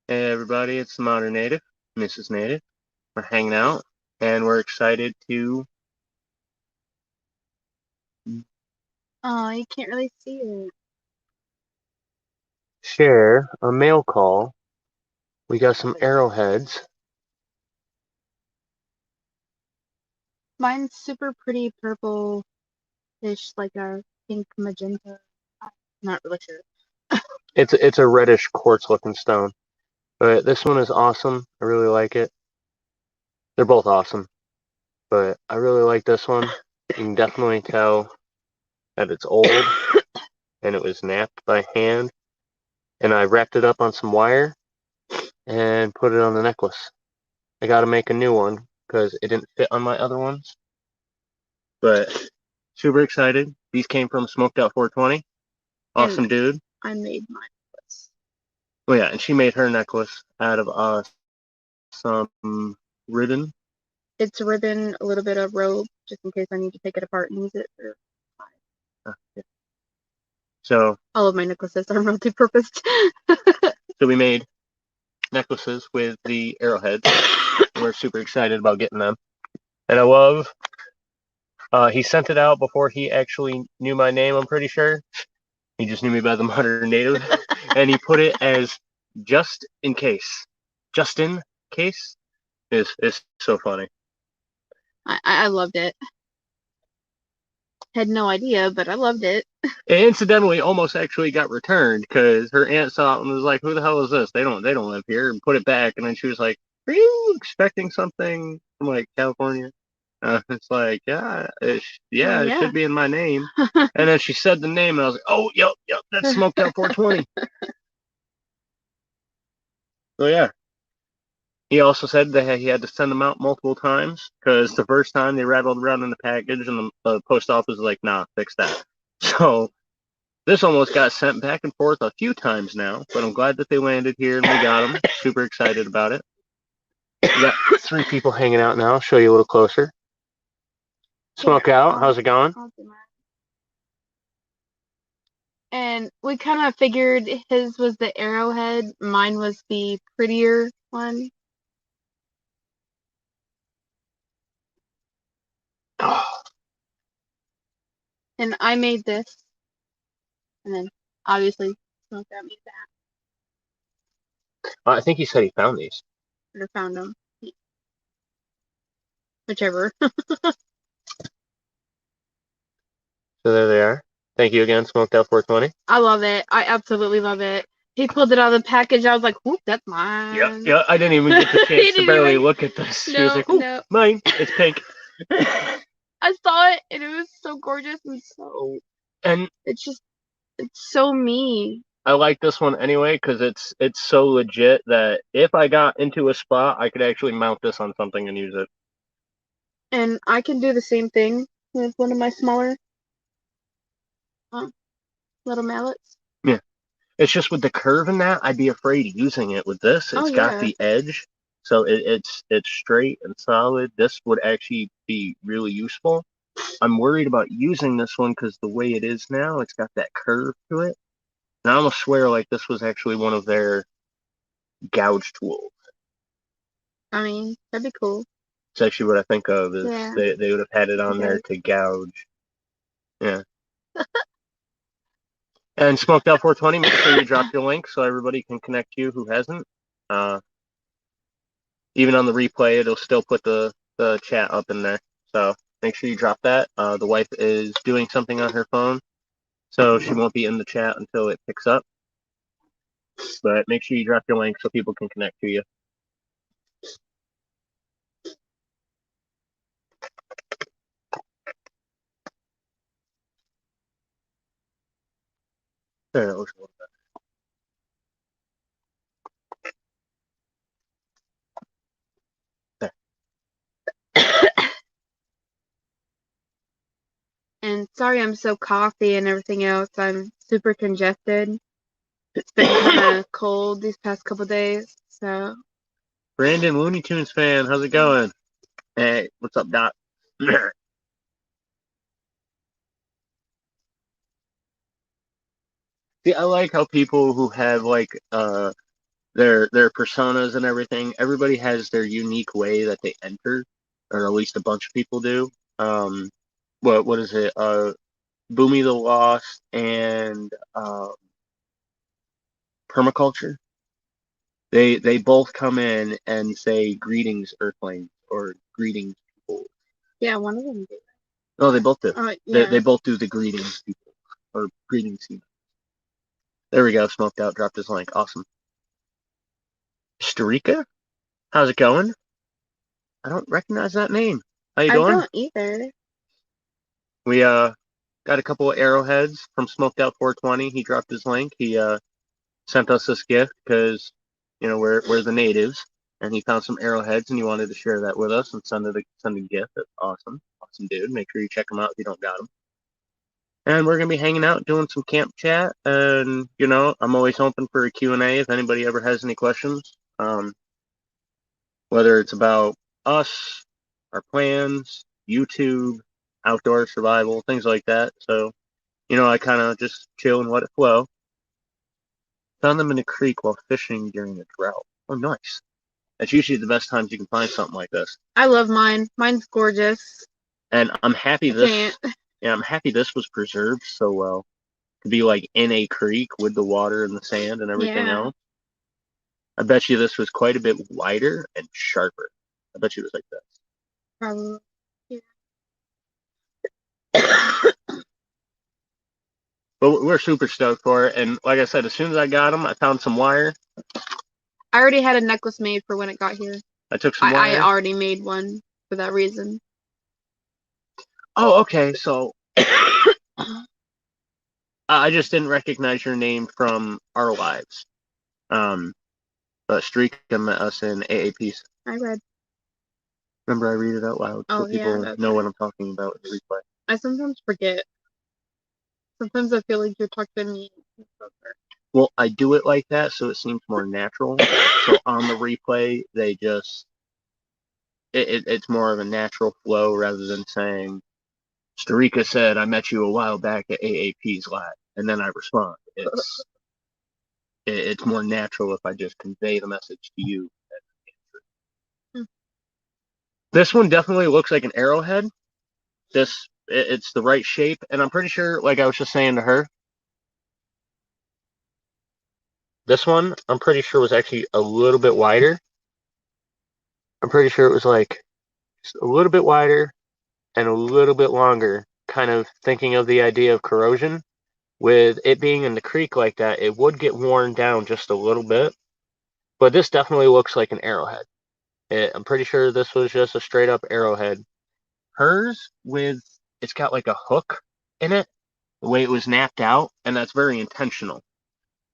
Hey everybody, it's the Modern Native, Mrs. Native. We're hanging out, and we're excited to Oh, you can't really see it. share a mail call. We got some arrowheads. Mine's super pretty purple-ish, like a pink magenta. I'm not really sure. It's a reddish quartz looking stone, but this one is awesome. I really like it. They're both awesome, but I really like this one. You can definitely tell that it's old and it was napped by hand. And I wrapped it up on some wire and put it on the necklace. I got to make a new one because it didn't fit on my other ones. But super excited. These came from Smoked Out 420. And Awesome dude. I made mine was. Oh yeah, and she made her necklace out of some ribbon. It's ribbon, a little bit of rope, just in case I need to take it apart and use it. Yeah. So All of my necklaces are multi-purposed. so we made necklaces with the arrowheads. We're super excited about getting them. And I love he sent it out before he actually knew my name, I'm pretty sure. He just knew me by the Modern Native. And he put it as just in case. Just in case is so funny. I loved it. Had no idea, but I loved it. It incidentally almost actually got returned because her aunt saw it and was like, "Who the hell is this? They don't live here," and put it back. And then she was like, "Are you expecting something from like California?" It's like, Well, yeah, it yeah. should be in my name. And then she said the name, and I was like, "Oh, yep, that's Smoked Out 420." So yeah, he also said that he had to send them out multiple times because the first time they rattled around in the package, and the post office was like, "Nah, fix that." So this almost got sent back and forth a few times now, but I'm glad that they landed here and we got them. Super excited about it. We got three people hanging out now. I'll show you a little closer. Here, Smoke out. How's it going? I'll do mine. And we kind of figured his was the arrowhead, mine was the prettier one. Oh, And I made this, and then obviously Smoke Out made that, I think he said he found these. or found them, whichever. So there they are. Thank you again, Smoked Out 420. I love it. I absolutely love it. He pulled it out of the package. I was like, whoop, that's Yeah, mine. yeah. I didn't even get the He chance to didn't barely even. look at this. She was No, like, "Oh, no. mine. It's pink." I saw it, and it was so gorgeous and so. And It's just, it's so me. I like this one anyway because it's so legit that if I got into a spot, I could actually mount this on something and use it. And I can do the same thing with one of my smaller uh, little mallets. Yeah. It's just with the curve in that, I'd be afraid using it. With this, Oh it's got yeah. the edge, so it's straight and solid. This would actually be really useful. I'm worried about using this one because the way it is now, it's got that curve to it. And I almost swear like this was actually one of their gouge tools. I mean, that'd be cool. It's actually what I think of is Yeah, they would have had it the on there ghost. to gouge. Yeah. And Smoked Out 420, make sure you drop your link so everybody can connect you who hasn't. Uh, Even on the replay, it'll still put the chat up in there. So make sure you drop that. The wife is doing something on her phone, so she won't be in the chat until it picks up. But make sure you drop your link so people can connect to you. There, it looks a little better. And sorry I'm so coffee and everything else. I'm super congested. It's been kind of cold these past couple days, so Brandon, Looney Tunes fan, how's it going? Hey, what's up, Doc? See, I like how people who have like their personas and everything. Everybody has their unique way that they enter, or at least a bunch of people do. What is it? Boomy the Lost and Permaculture. They both come in and say greetings, Earthlings, or greetings, people. Yeah, one of them did. No, they both do. Yeah. They both do the greetings, people, or greetings. There we go. Smoked out. Dropped his link. Awesome. Starika, how's it going? I don't recognize that name. How you I doing? don't either. We got a couple of arrowheads from Smoked Out 420. He dropped his link. He sent us this gift because we're the natives, and he found some arrowheads and he wanted to share that with us and send a gift. That's awesome, awesome dude. Make sure you check him out if you don't got him. And we're gonna be hanging out, doing some camp chat, and I'm always open for a Q&A if anybody ever has any questions. Whether it's about us, our plans, YouTube, outdoor survival, things like that. So, I kind of just chill and let it flow. Found them in a creek while fishing during a drought. Oh, nice. That's usually the best times you can find something like this. I love mine. Mine's gorgeous. And I'm happy I'm happy this was preserved so well. To be like in a creek with the water and the sand and everything else. I bet you this was quite a bit wider and sharper. I bet you it was like this. Probably. But we're super stoked for it. And like I said, as soon as I got them, I found some wire. I already had a necklace made for when it got here. I took some wire. I already made one for that reason. Oh, okay. So I just didn't recognize your name from our lives. But Streak met us in AAPs. I read. Remember, I read it out loud so people know what I'm talking about in the replay. I sometimes forget. Sometimes I feel like you're talking to me. Well, I do it like that so it seems more natural. So on the replay, they just it's more of a natural flow rather than saying, Starika said, I met you a while back at AAP's live, and then I respond. It's more natural if I just convey the message to you. This one definitely looks like an arrowhead. It's the right shape, and I'm pretty sure, like I was just saying to her, this one, I'm pretty sure was actually a little bit wider. I'm pretty sure it was like just a little bit wider and a little bit longer, kind of thinking of the idea of corrosion. With it being in the creek like that, it would get worn down just a little bit. But this definitely looks like an arrowhead. I'm pretty sure this was just a straight up arrowhead. Hers it's got like a hook in it, the way it was napped out, and that's very intentional.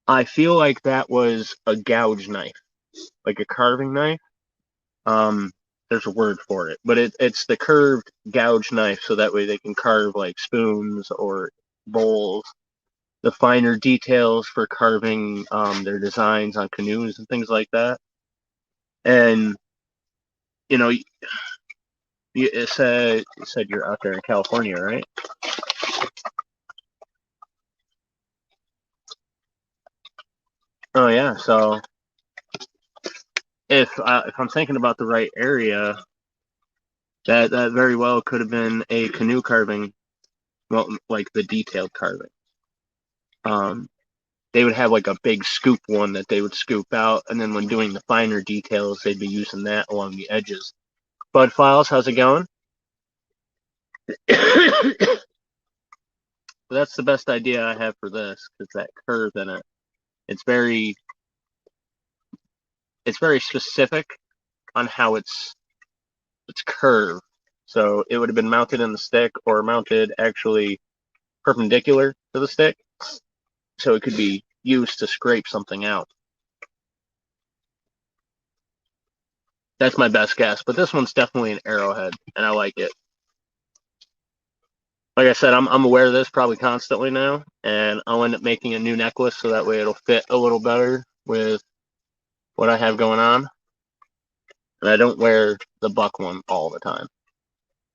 I feel like that was a gouge knife, like a carving knife. There's a word for it, but it's the curved gouge knife, so that way they can carve like spoons or bowls. The finer details for carving their designs on canoes and things like that. And you said you're out there in California, right? Oh yeah. So if I'm thinking about the right area, that very well could have been a canoe carving, well, like the detailed carving. They would have like a big scoop one that they would scoop out, and then when doing the finer details, they'd be using that along the edges. Bud Files, how's it going? That's the best idea I have for this, because that curve in it, it's very specific on how it's curved. So it would have been mounted in the stick or mounted actually perpendicular to the stick, so it could be used to scrape something out. That's my best guess, but this one's definitely an arrowhead, and I like it. Like I said, I'm aware of this probably constantly now, and I'll end up making a new necklace so that way it'll fit a little better with what I have going on. And I don't wear the buck one all the time.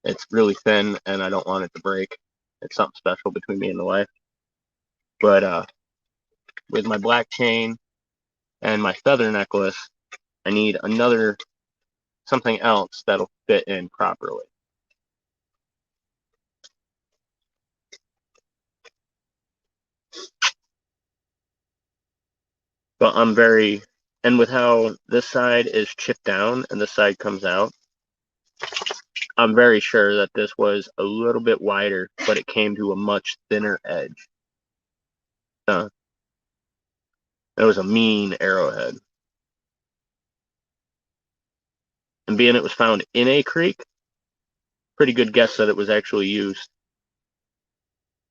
It's really thin, and I don't want it to break. It's something special between me and the wife. But with my black chain and my feather necklace, I need another something else that'll fit in properly. But and with how this side is chipped down and this side comes out, I'm very sure that this was a little bit wider, but it came to a much thinner edge. It was a mean arrowhead. And being it was found in a creek, pretty good guess that it was actually used,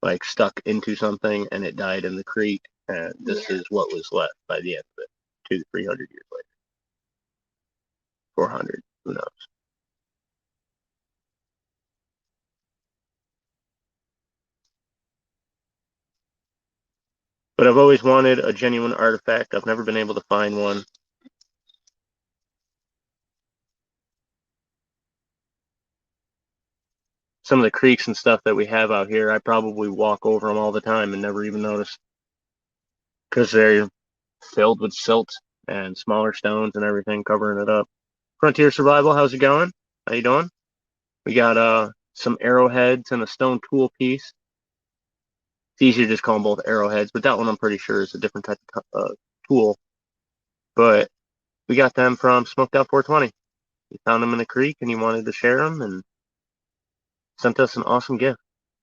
like stuck into something and it died in the creek, and this is what was left by the end of it, 200 to 300 years later. 400, who knows. But I've always wanted a genuine artifact. I've never been able to find one. Some of the creeks and stuff that we have out here, I probably walk over them all the time and never even notice, because they're filled with silt and smaller stones and everything covering it up. Frontier Survival, how's it going? How you doing? We got some arrowheads and a stone tool piece. It's easier to just call them both arrowheads, but that one I'm pretty sure is a different type of tool. But we got them from Smoked Out 420. He found them in a creek and he wanted to share them and sent us an awesome gift.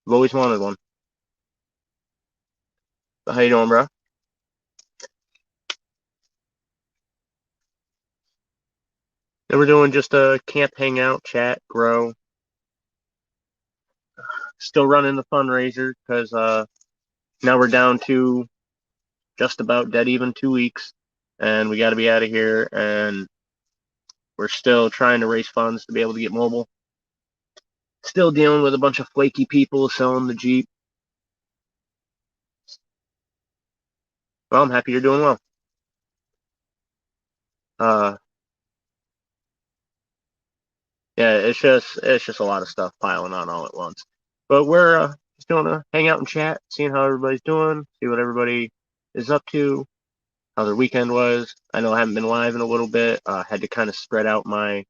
I've always wanted one. So how you doing, bro? And we're doing just a camp hangout, chat, grow. Still running the fundraiser because now we're down to just about dead even 2 weeks, and we got to be out of here. And we're still trying to raise funds to be able to get mobile. Still dealing with a bunch of flaky people selling the Jeep. Well, I'm happy you're doing well. Yeah, it's just a lot of stuff piling on all at once. But we're just doing a hangout and chat, seeing how everybody's doing, see what everybody is up to, how their weekend was. I know I haven't been live in a little bit. Had to kind of spread out my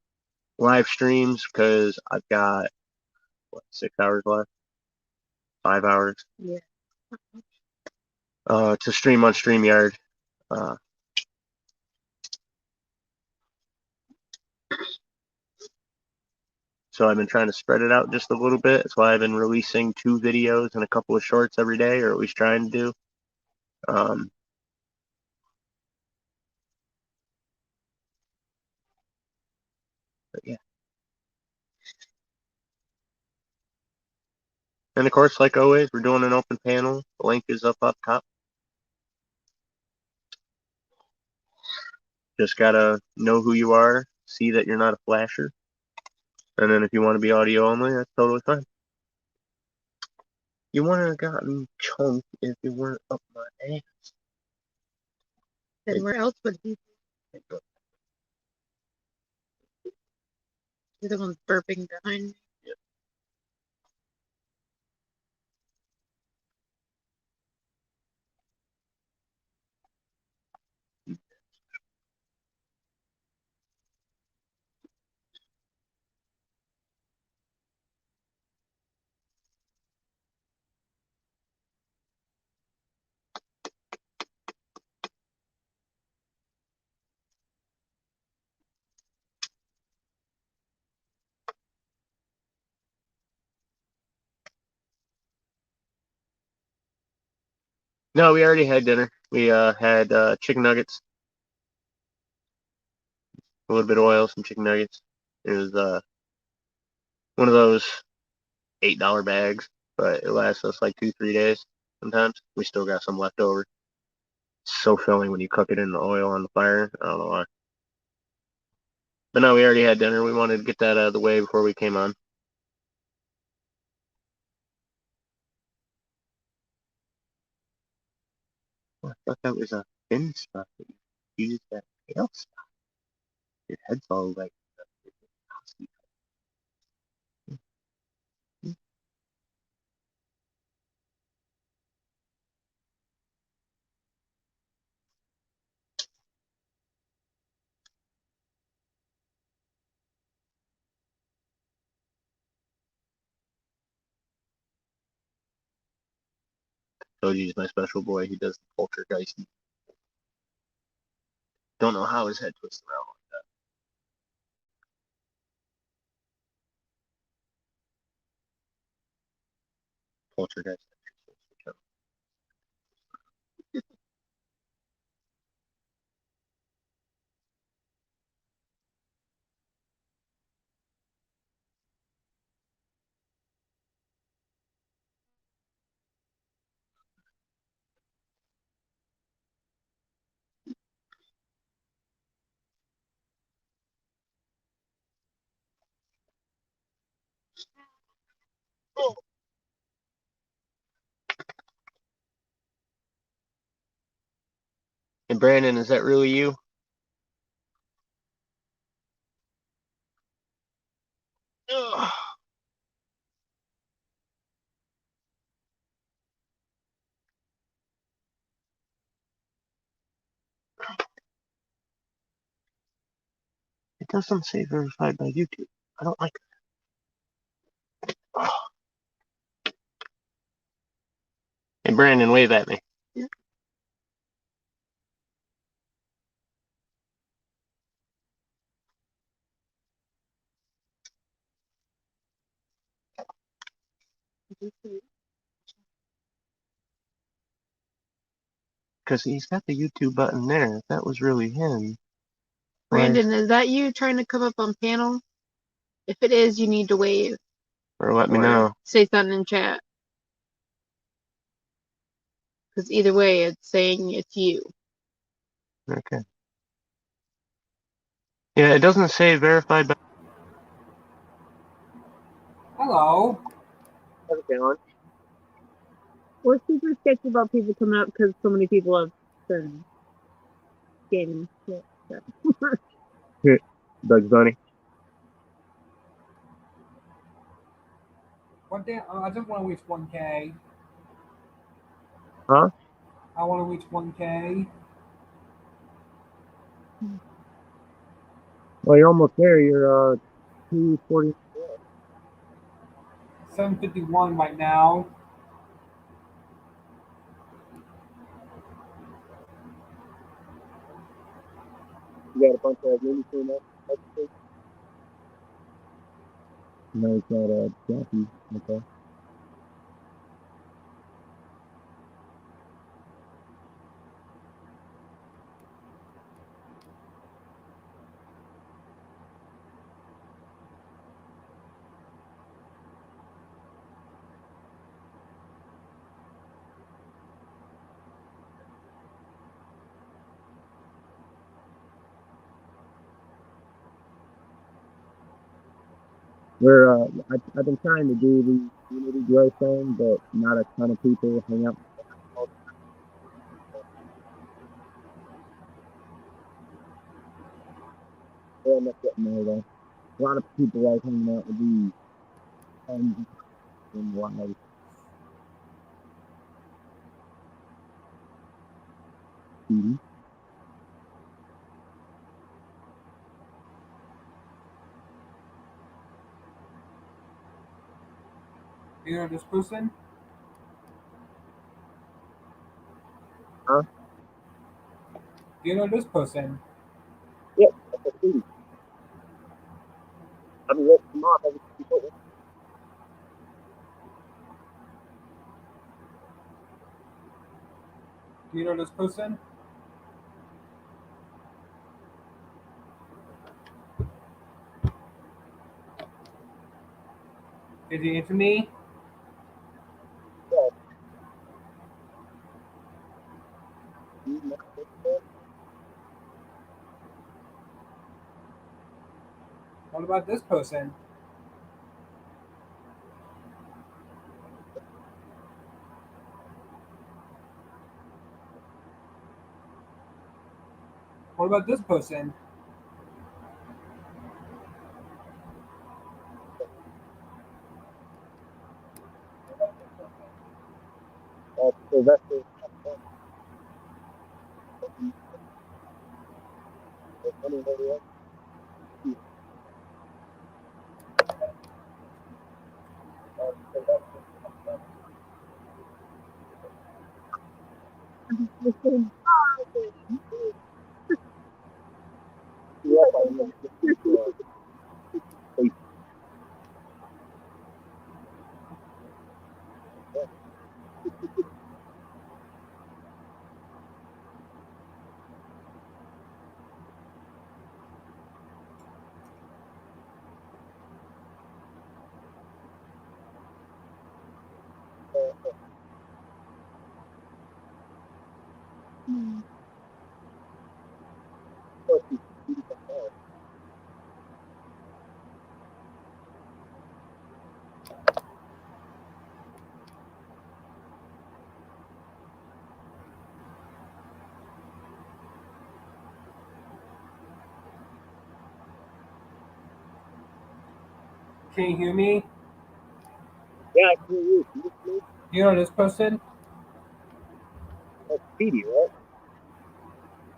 live streams because I've got 6 hours left, 5 hours. Yeah. To stream on StreamYard. So I've been trying to spread it out just a little bit. That's why I've been releasing 2 videos and a couple of shorts every day, or at least trying to do. But yeah. And of course, like always, we're doing an open panel. The link is up top. Just gotta know who you are, see that you're not a flasher. And then if you want to be audio only, that's totally fine. You wouldn't have gotten chunked if you weren't up my ass. Then where else would he be? You're the one burping behind me. Yeah. No, we already had dinner. We had chicken nuggets, a little bit of oil, some chicken nuggets. It was one of those $8 bags, but it lasts us like 2-3 days sometimes. We still got some left over. It's so filling when you cook it in the oil on the fire. I don't know why. But no, we already had dinner. We wanted to get that out of the way before we came on. Oh, I thought that was a thin spot that you used that tail spot. Your head's all like. Told you he's my special boy. He does the poltergeist. Don't know how his head twists around like that. Poltergeist. And Brandon, is that really you? Ugh. It doesn't say verified by YouTube. I don't like that. Ugh. Hey, Brandon, wave at me. Yeah. Because he's got the YouTube button there. If that was really him. Brandon, is that you trying to come up on panel? If it is, you need to wave. Or let me know. Say something in chat. Because either way, it's saying it's you. Okay. Yeah, it doesn't say verified by. Hello. How's it going? We're super sketchy about people coming up because so many people have been gaming shit. So. Bugs Bunny. What day? I just want to reach 1K. Huh? I want to reach 1K. Well, you're almost there. You're 240. 751 right now. You got a bunch of Looney Tunes. No, he's got a Jackie. Okay. I've been trying to do the community growth thing, but not a ton of people hang out. They end up getting there though. A lot of people like hanging out with these friends and wives. Mm-hmm. You know this person? Huh? You know this person? Yep, that's a Steve. I've been listening them off every single day. Do you know this person? Did you answer me? Yeah, Steve, not this man. What about this person? What about this person? Sylvester. Anybody else? Sylvester. Can you hear me? Yeah, I can hear you. Can you hear me? Do you know this person? That's Speedy, right?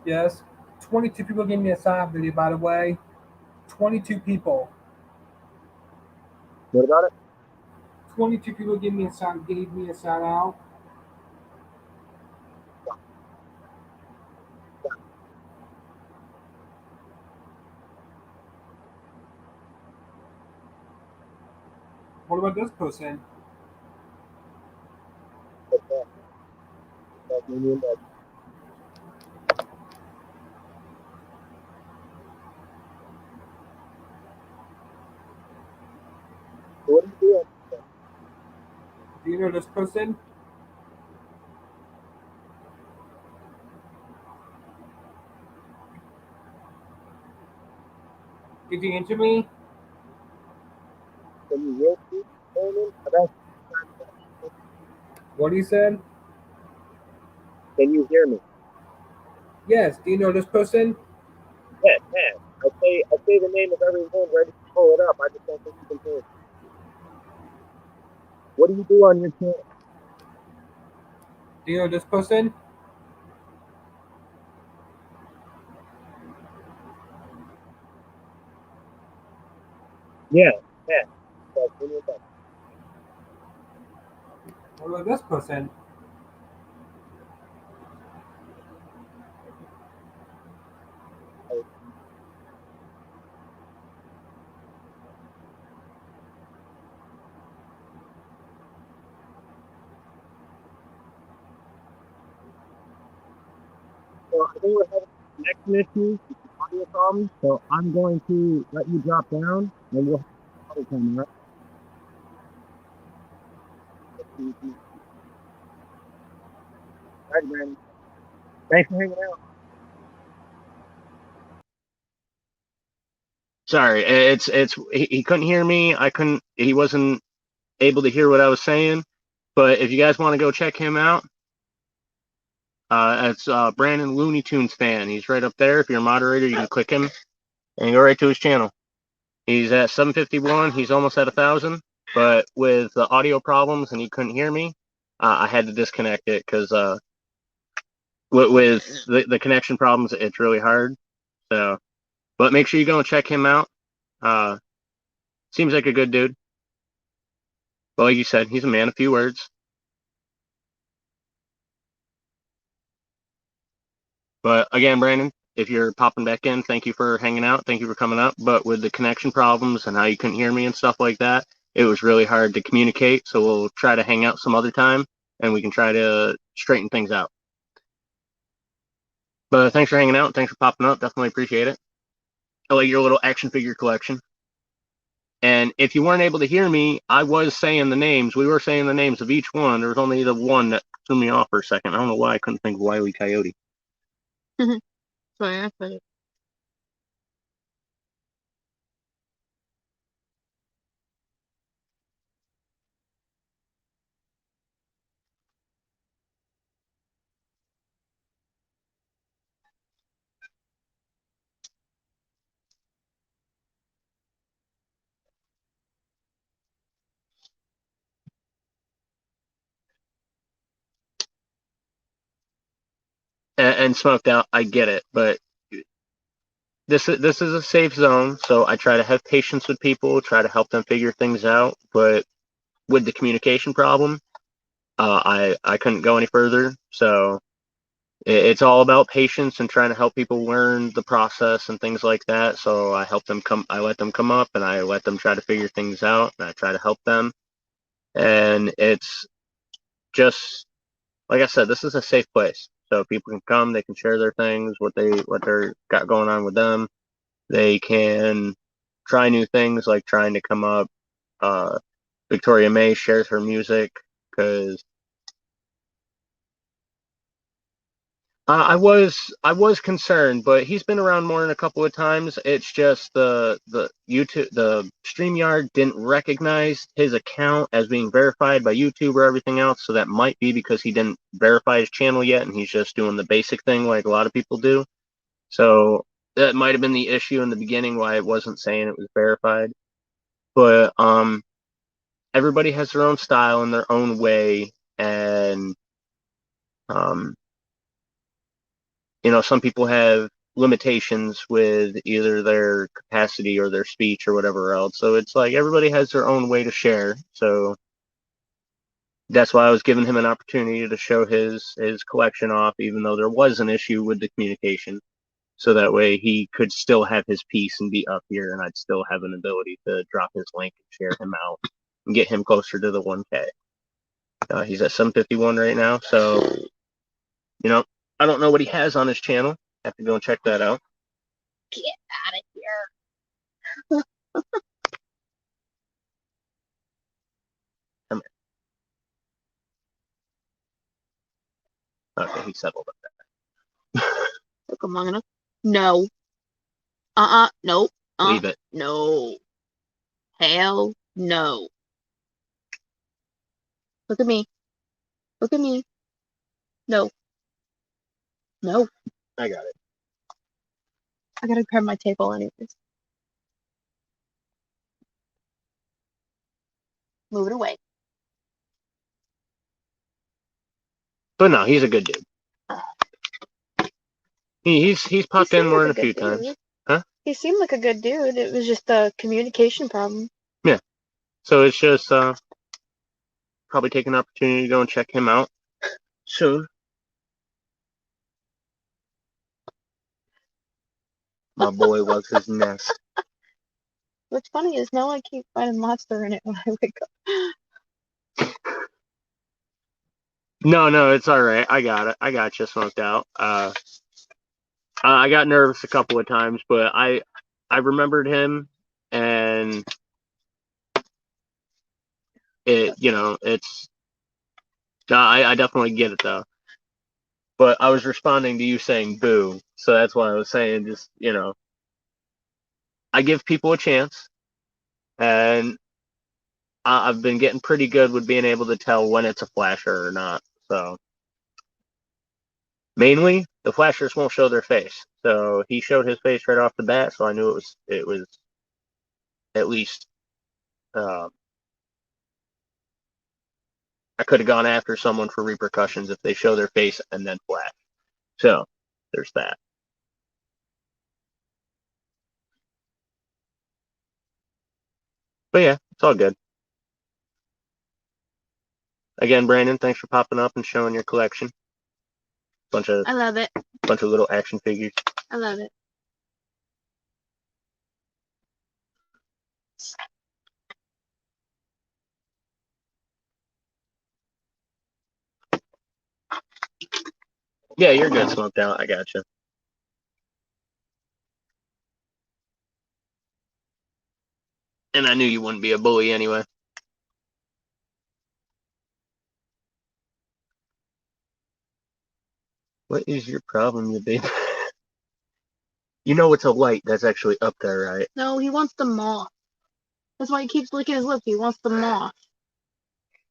Yes. 22 people gave me a sign up video, by the way. 22 people. What about it? 22 people gave me a shout out. What about this person? What's that? That's me and that. So what do you do? Do you know this person? Did you answer me? Can you hear me? Brandon? What he said? Can you hear me? Yes. Do you know this person? Yes, yes. I say the name of everyone ready to pull it up. I just don't think you can hear it. What do you do on your channel? Do you know this person? Yeah, yeah. That's me and that. What about this person? So I think we're having connection issues, audio problems. So I'm going to let you drop down, and we'll have another time, all right? All right, Brandon. Thanks for hanging out. Sorry, he couldn't hear me. I couldn't. He wasn't able to hear what I was saying. But if you guys want to go check him out, it's Brandon Looney Tunes fan. He's right up there. If you're a moderator, you can click him and go right to his channel. He's at 751. He's almost at 1,000. But with the audio problems and he couldn't hear me, I had to disconnect it because with the connection problems, it's really hard. So, but make sure you go and check him out. Uh, seems like a good dude. But like you said, he's a man of few words. But again, Brandon, if you're popping back in, thank you for hanging out. Thank you for coming up. But with the connection problems and how you couldn't hear me and stuff like that, it was really hard to communicate. So we'll try to hang out some other time and we can try to straighten things out. But thanks for hanging out. Thanks for popping up. Definitely appreciate it. I like your little action figure collection. And if you weren't able to hear me, I was saying the names. We were saying the names of each one. There was only the one that threw me off for a second. I don't know why I couldn't think of Wile E. Coyote. Sorry, I put it. And smoked out, I get it, but this is a safe zone, so I try to have patience with people, try to help them figure things out. But with the communication problem, I couldn't go any further. So it's all about patience and trying to help people learn the process and things like that. So I let them come up and I let them try to figure things out and I try to help them. And it's just, like I said, this is a safe place. So people can come, they can share their things, what they're got going on with them. They can try new things like trying to come up. Victoria May shares her music because I was concerned, but he's been around more than a couple of times. It's just the StreamYard didn't recognize his account as being verified by YouTube or everything else, so that might be because he didn't verify his channel yet, and he's just doing the basic thing like a lot of people do. So that might have been the issue in the beginning why it wasn't saying it was verified. But everybody has their own style and their own way, and um, some people have limitations with either their capacity or their speech or whatever else. So it's like everybody has their own way to share. So that's why I was giving him an opportunity to show his collection off, even though there was an issue with the communication. So that way he could still have his piece and be up here, and I'd still have an ability to drop his link and share him out and get him closer to the 1K. He's at 751 right now, so I don't know what he has on his channel. Have to go and check that out. Get out of here. Come here. Okay, he settled up there. Took him long enough. No. Nope. Leave it. No. Hell no. Look at me. Look at me. No. No. I got it. I gotta grab my table anyways. Move it away. But no, he's a good dude. He's popped in more than a few times. Huh? He seemed like a good dude. It was just a communication problem. Yeah. So it's just probably take an opportunity to go and check him out soon. My boy loves his nest. What's funny is now I keep finding monster in it when I wake up. No, it's all right. I got it. I got you smoked out. I got nervous a couple of times, but I remembered him, and it's. I definitely get it though. But I was responding to you saying boo, so that's why I was saying just I give people a chance, and I've been getting pretty good with being able to tell when it's a flasher or not. So mainly the flashers won't show their face. So he showed his face right off the bat, so I knew it was at least I could have gone after someone for repercussions if they show their face and then flash. So there's that. But yeah, it's all good. Again, Brandon, thanks for popping up and showing your collection. I love it. Bunch of little action figures. I love it. Yeah, you're good, smoked out. I got you. And I knew you wouldn't be a bully anyway. What is your problem, you baby? You know it's a light that's actually up there, right? No, he wants the moth. That's why he keeps licking his lips. He wants the moth.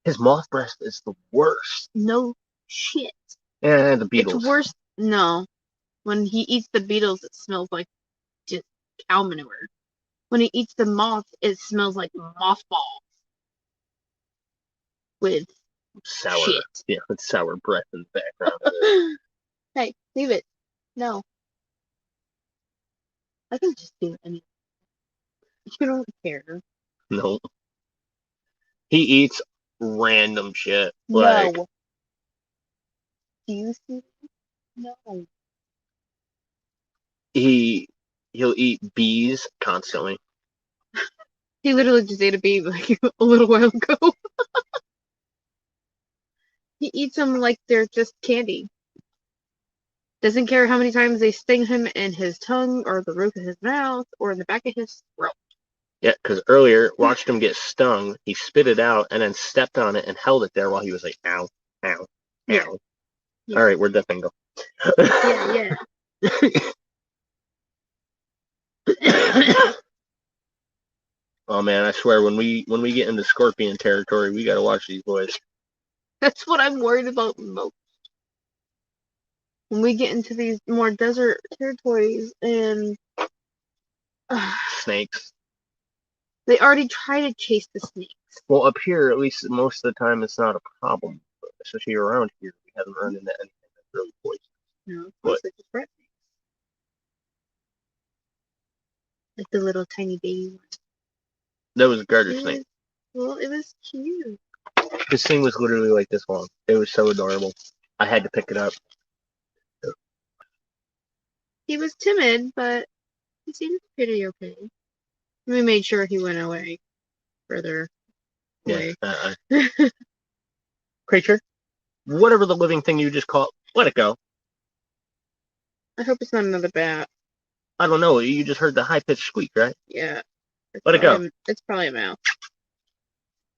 His moth breath is the worst. No shit. Yeah, the beetles. It's worse. No. When he eats the beetles, it smells like just cow manure. When he eats the moth, it smells like mothballs. With sour. Shit. Yeah, with sour breath in the background. Hey, leave it. No. I can just do anything. You don't care. No. He eats random shit. No. Like, Do you see? No. He'll eat bees constantly. He literally just ate a bee like a little while ago. He eats them like they're just candy. Doesn't care how many times they sting him in his tongue or the roof of his mouth or in the back of his throat. Yeah, because earlier, watched him get stung. He spit it out and then stepped on it and held it there while he was like, ow, ow, Yeah. ow. Yeah. All right, where'd that thing go? Yeah. Oh man, I swear when we get into scorpion territory, we gotta watch these boys. That's what I'm worried about most. When we get into these more desert territories and Snakes. they already try to chase the snakes. Well, up here, at least most of the time, it's not a problem. Especially around here, we haven't run into anything that's really poisonous. No, of What? course it's just rat snakes. Like the little tiny baby one. That was a garter snake. Well, it was cute. This thing was literally like this long. It was so adorable. I had to pick it up. He was timid, but he seemed pretty okay. We made sure he went away. Further away. Yeah. Creature, whatever the living thing you just call it, let it go. I hope it's not another bat. I don't know. You just heard the high-pitched squeak, right? Yeah. Let it go. It's probably a mouse.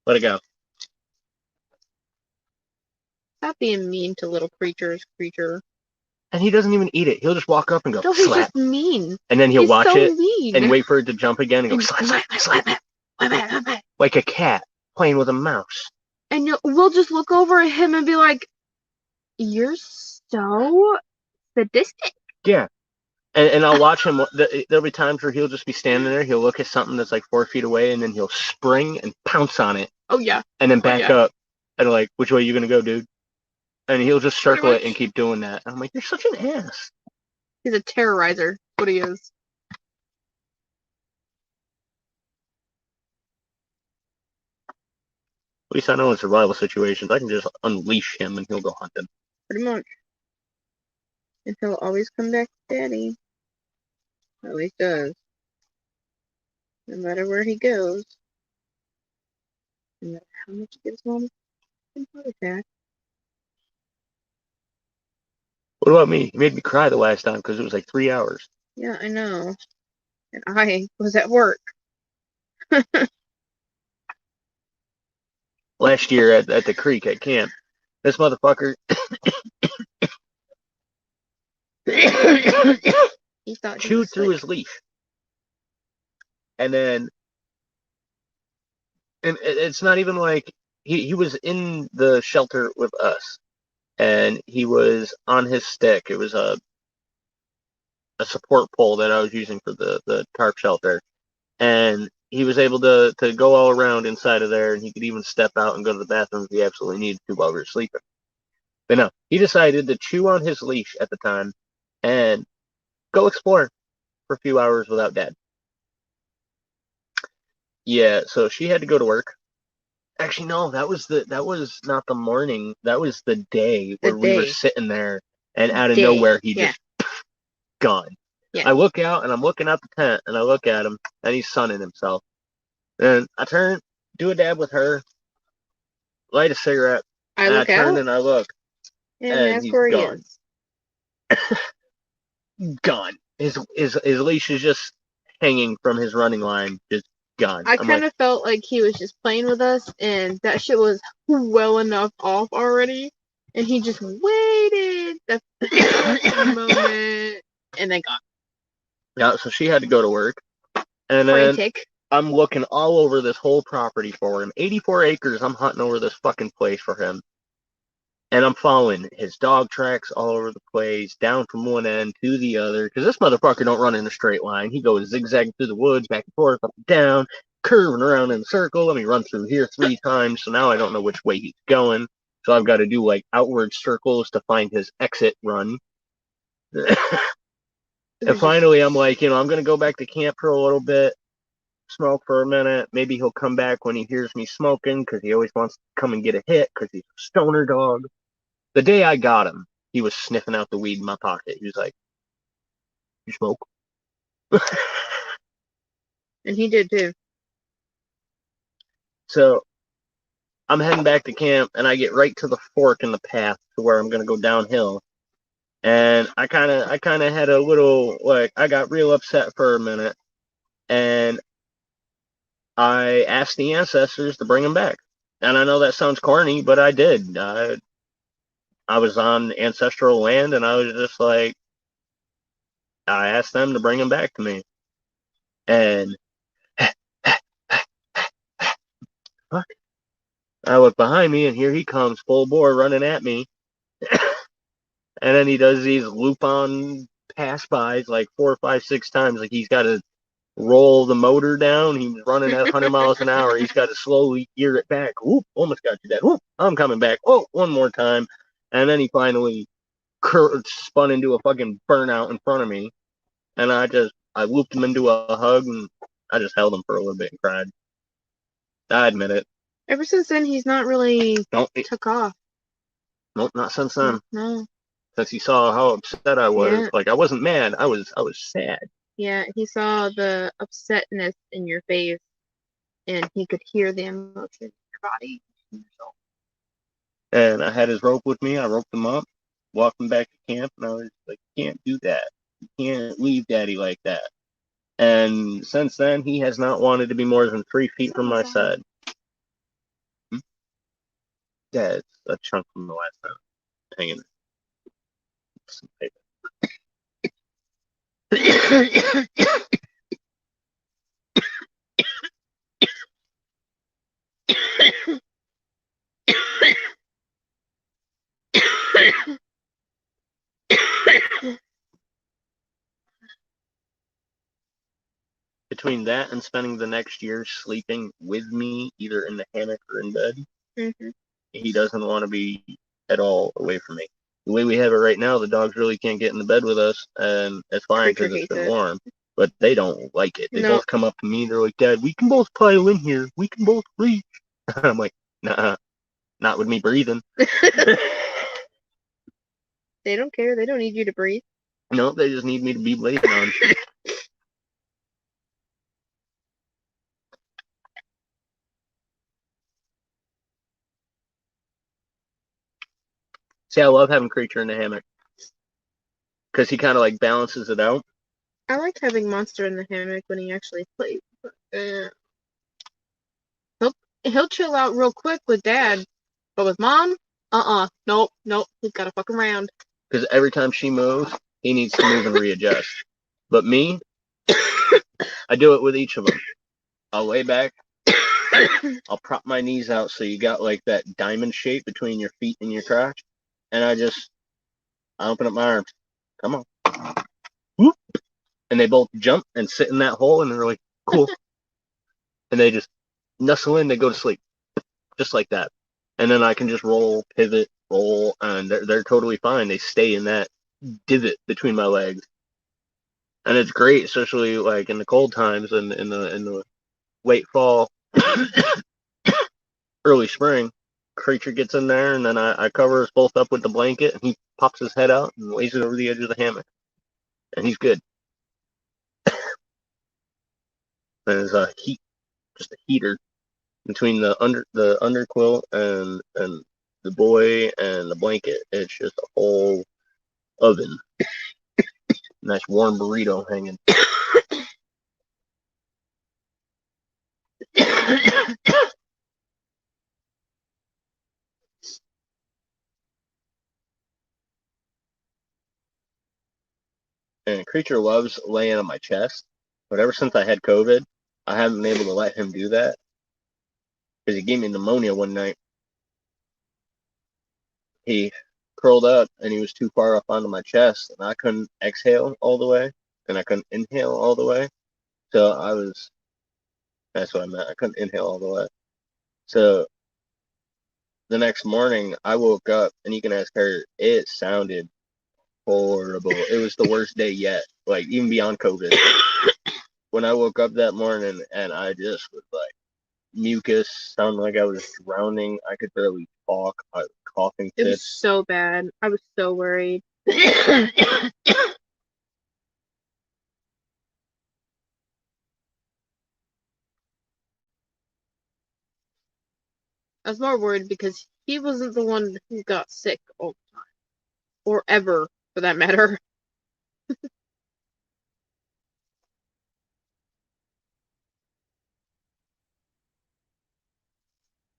Let it go. Stop being mean to little creatures, creature. And he doesn't even eat it. He'll just walk up and go, No, he's slap. just mean. And then he'll watch so it mean. and wait for it to jump again and go, slap, slap, slap, slap. Like a cat playing with a mouse. And we'll just look over at him and be like, you're so sadistic. Yeah. And I'll watch him. There'll be times where he'll just be standing there. He'll look at something that's like 4 feet away, and then he'll spring and pounce on it. Oh, yeah. And then back up. And like, which way are you going to go, dude? And he'll just circle it and keep doing that. I'm like, you're such an ass. He's a terrorizer. What he is. At least I know in survival situations, I can just unleash him and he'll go hunting. Pretty much. And he'll always come back to daddy. Always does. No matter where he goes. No matter how much he gives mom a heart attack. What about me? He made me cry the last time because it was like 3 hours. Yeah, I know. And I was at work. Last year at the creek at camp, this motherfucker He thought he chewed was through sick. his leash. And then, and it's not even like he was in the shelter with us, and he was on his stick. It was a support pole that I was using for the tarp shelter, and he was able to go all around inside of there, and he could even step out and go to the bathroom if he absolutely needed to while we were sleeping. But no, he decided to chew on his leash at the time and go explore for a few hours without Dad. Yeah, so she had to go to work. Actually, no, that was not the morning. That was the day where we were sitting there, and out of nowhere he just gone. Yeah. I look out and I'm looking out the tent and I look at him and he's sunning himself. And I turn, do a dab with her, light a cigarette, and I turn and I look. And he's gone. Gone. His leash is just hanging from his running line, just gone. I kind of felt like he was just playing with us and that shit was well enough off already. And he just waited the moment and then gone. Yeah, so she had to go to work. And then I'm looking all over this whole property for him. 84 acres, I'm hunting over this fucking place for him. And I'm following his dog tracks all over the place, down from one end to the other. Because this motherfucker don't run in a straight line. He goes zigzagging through the woods, back and forth, up and down, curving around in a circle. Let me run through here 3 times. So now I don't know which way he's going. So I've got to do like outward circles to find his exit run. And finally, I'm like, I'm going to go back to camp for a little bit, smoke for a minute. Maybe he'll come back when he hears me smoking because he always wants to come and get a hit because he's a stoner dog. The day I got him, he was sniffing out the weed in my pocket. He was like, "You smoke?" And he did too. So I'm heading back to camp, and I get right to the fork in the path to where I'm gonna go downhill. And I kind of had a little, like, I got real upset for a minute, and I asked the ancestors to bring him back. And I know that sounds corny, but I did. I was on ancestral land, and I was just like, I asked them to bring him back to me. And fuck, I look behind me, and here he comes, full bore, running at me. And then he does these loop-on pass-bys like 4, 5, 6 times. Like he's got to roll the motor down. He was running at 100 miles an hour. He's got to slowly gear it back. Oop, almost got you dead. Oop, I'm coming back. Oh, one more time. And then he finally spun into a fucking burnout in front of me. And I looped him into a hug, and I just held him for a little bit and cried. I admit it. Ever since then, he's not really Nope, off. Nope, not since then. No. Since he saw how upset I was. Yeah. Like, I wasn't mad. I was sad. Yeah, he saw the upsetness in your face, and he could hear the emotion in your body. And I had his rope with me. I roped him up, walked him back to camp, and I was like, "You can't do that. You can't leave Daddy like that." And since then, he has not wanted to be more than 3 feet from my side. Yeah, it's a chunk from the last time. Hanging. Between that and spending the next year sleeping with me, either in the hammock or in bed, he doesn't want to be at all away from me. The way we have it right now, the dogs really can't get in the bed with us, and it's fine because it's been warm. But they don't like it. They both come up to me. They're like, "Dad, we can both pile in here. We can both reach." I'm like, "Nah, not with me breathing." They don't care. They don't need you to breathe. No, they just need me to be laid on. See, I love having Creature in the hammock because he kind of like balances it out. I like having Monster in the hammock when he actually plays. He'll chill out real quick with Dad, but with Mom, nope, he's got to fuck around. Because every time she moves, he needs to move and readjust. But me, I do it with each of them. I'll lay back. I'll prop my knees out so you got like that diamond shape between your feet and your crotch. And I open up my arms. Come on. Whoop. And they both jump and sit in that hole, and they're like, cool. And they just nestle in, they go to sleep. Just like that. And then I can just roll, pivot, roll, and they're totally fine. They stay in that divot between my legs. And it's great, especially like in the cold times and in the late fall, early spring. Creature gets in there, and then I cover us both up with the blanket, and he pops his head out and lays it over the edge of the hammock. And he's good. There's just a heater between the underquilt and the boy and the blanket. It's just a whole oven. Nice warm burrito hanging. And Creature loves laying on my chest, but ever since I had COVID, I haven't been able to let him do that because he gave me pneumonia one night. He curled up and he was too far up onto my chest, and I couldn't exhale all the way, and I couldn't inhale all the way. So that's what I meant. I couldn't inhale all the way. So the next morning, I woke up, and you can ask her, it sounded horrible. It was the worst day yet, like even beyond COVID. When I woke up that morning, and I just was like mucus, sounded like I was drowning. I could barely talk. I coughing It fit. was so bad. I was so worried. I was more worried because he wasn't the one who got sick all the time. Or ever, for that matter.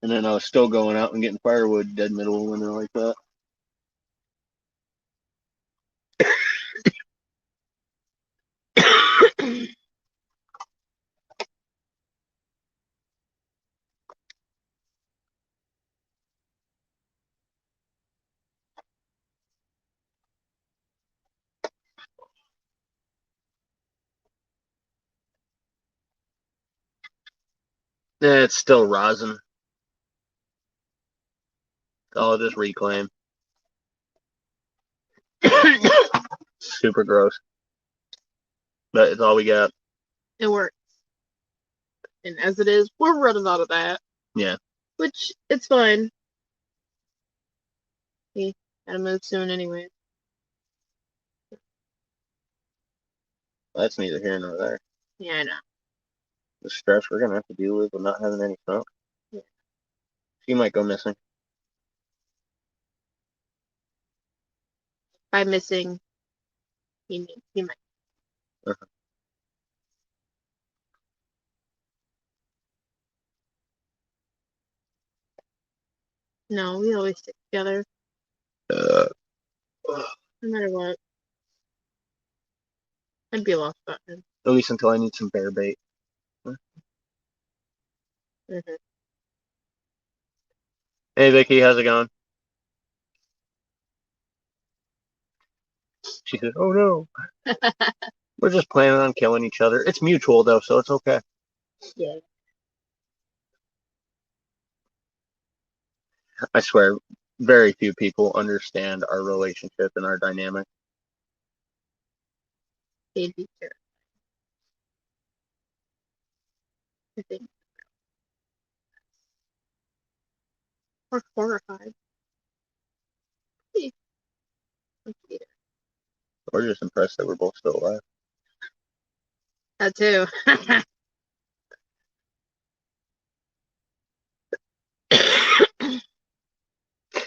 And then I was still going out and getting firewood dead middle of winter like that. It's still rosin. I'll just reclaim. Super gross. But it's all we got. It works. And as it is, we're running out of that. Yeah. Which, it's fine. We gotta move soon anyway. That's neither here nor there. Yeah, I know. The stress we're gonna have to deal with not having any smoke. Yeah. She might go missing. By missing, he might. Uh-huh. No, we always stick together. No matter what. I'd be lost about him. At least until I need some bear bait. Mm-hmm. Hey Vicky, how's it going? She said, "Oh no, we're just planning on killing each other. It's mutual though, so it's okay." Yeah. I swear, very few people understand our relationship and our dynamic. They'd be terrified. I think. Or horrified. We're just impressed that we're both still alive. That too.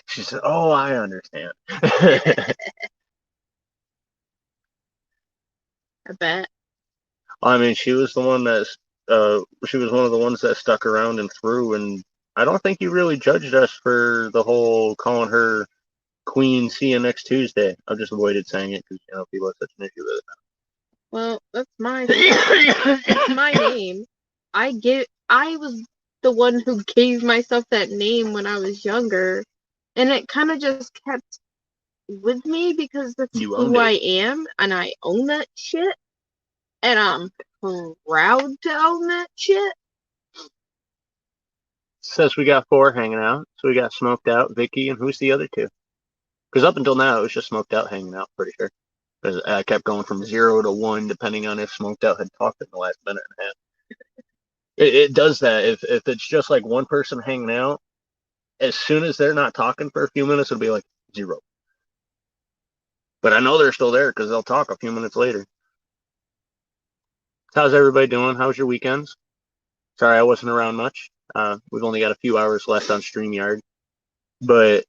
She said, "Oh, I understand." I bet. I mean, she was the one that's she was one of the ones that stuck around and through, and I don't think you really judged us for the whole calling her Queen. See you next Tuesday. I've just avoided saying it because people have such an issue with it. Well, that's it's my name. I was the one who gave myself that name when I was younger, and it kind of just kept with me because that's who I am, and I own that shit, and I'm proud to own that shit. Says we got 4 hanging out. So we got Smoked Out, Vicky, and who's the other 2? Because up until now, it was just Smoked Out hanging out, pretty sure. Because I kept going from 0 to 1, depending on if Smoked Out had talked in the last minute and a half. It does that. If it's just like one person hanging out, as soon as they're not talking for a few minutes, it'll be like 0. But I know they're still there because they'll talk a few minutes later. How's everybody doing? How's your weekends? Sorry, I wasn't around much. We've only got a few hours left on StreamYard. But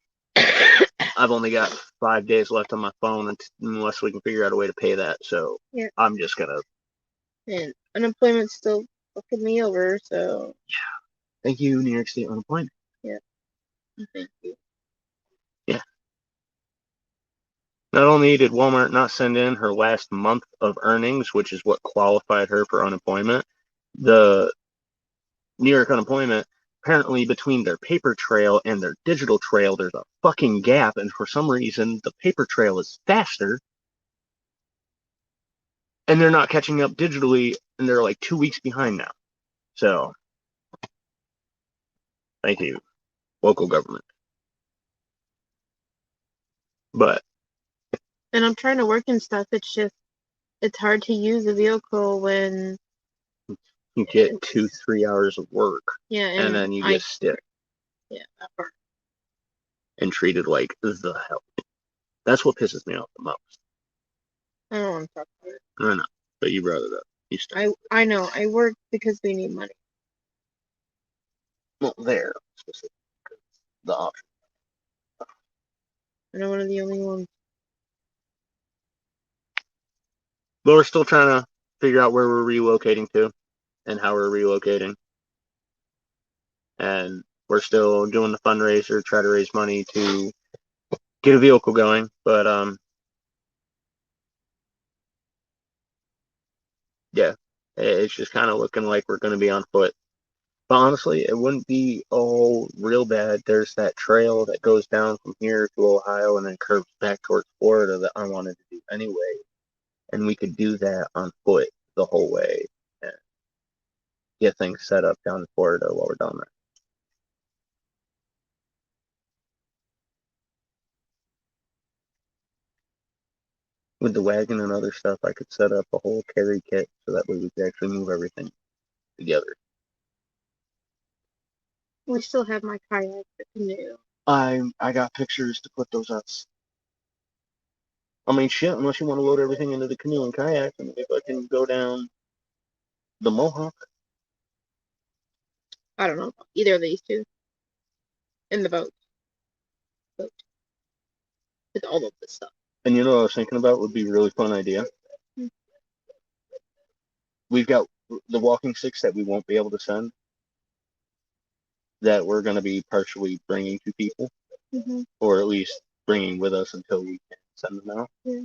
I've only got 5 days left on my phone unless we can figure out a way to pay that. So yeah. I'm just going to. And unemployment's still fucking me over, so. Yeah. Thank you, New York State unemployment. Yeah. Thank you. Yeah. Not only did Walmart not send in her last month of earnings, which is what qualified her for unemployment, the New York unemployment, apparently between their paper trail and their digital trail, there's a fucking gap. And for some reason, the paper trail is faster. And they're not catching up digitally, and they're like 2 weeks behind now. So, thank you, local government. But. And I'm trying to work and stuff. It's just, it's hard to use a vehicle when you get 2-3 hours of work. Yeah. And then you get stiff. Yeah, that part. and treated like the hell. That's what pisses me off the most. I don't want to talk about it. I know, but you brought it up. You still. I know. I work because we need money. Well, there specifically, the option. I know one of the only ones. But we're still trying to figure out where we're relocating to and how we're relocating. And we're still doing the fundraiser, try to raise money to get a vehicle going. But yeah, it's just kind of looking like we're going to be on foot. But honestly, it wouldn't be all real bad. There's that trail that goes down from here to Ohio and then curves back towards Florida that I wanted to do anyway. And we could do that on foot the whole way and get things set up down in Florida while we're down there. With the wagon and other stuff, I could set up a whole carry kit so that way we could actually move everything together. We still have my kayak, the canoe. I got pictures to put those up. I mean, shit, unless you want to load everything into the canoe and kayak, and if I can go down the Mohawk. I don't know. Either of these two. In the boat. With all of this stuff. And you know what I was thinking about would be a really fun idea? We've got the walking sticks that we won't be able to send that we're going to be partially bringing to people, or at least bringing with us until we can send them out. Yeah.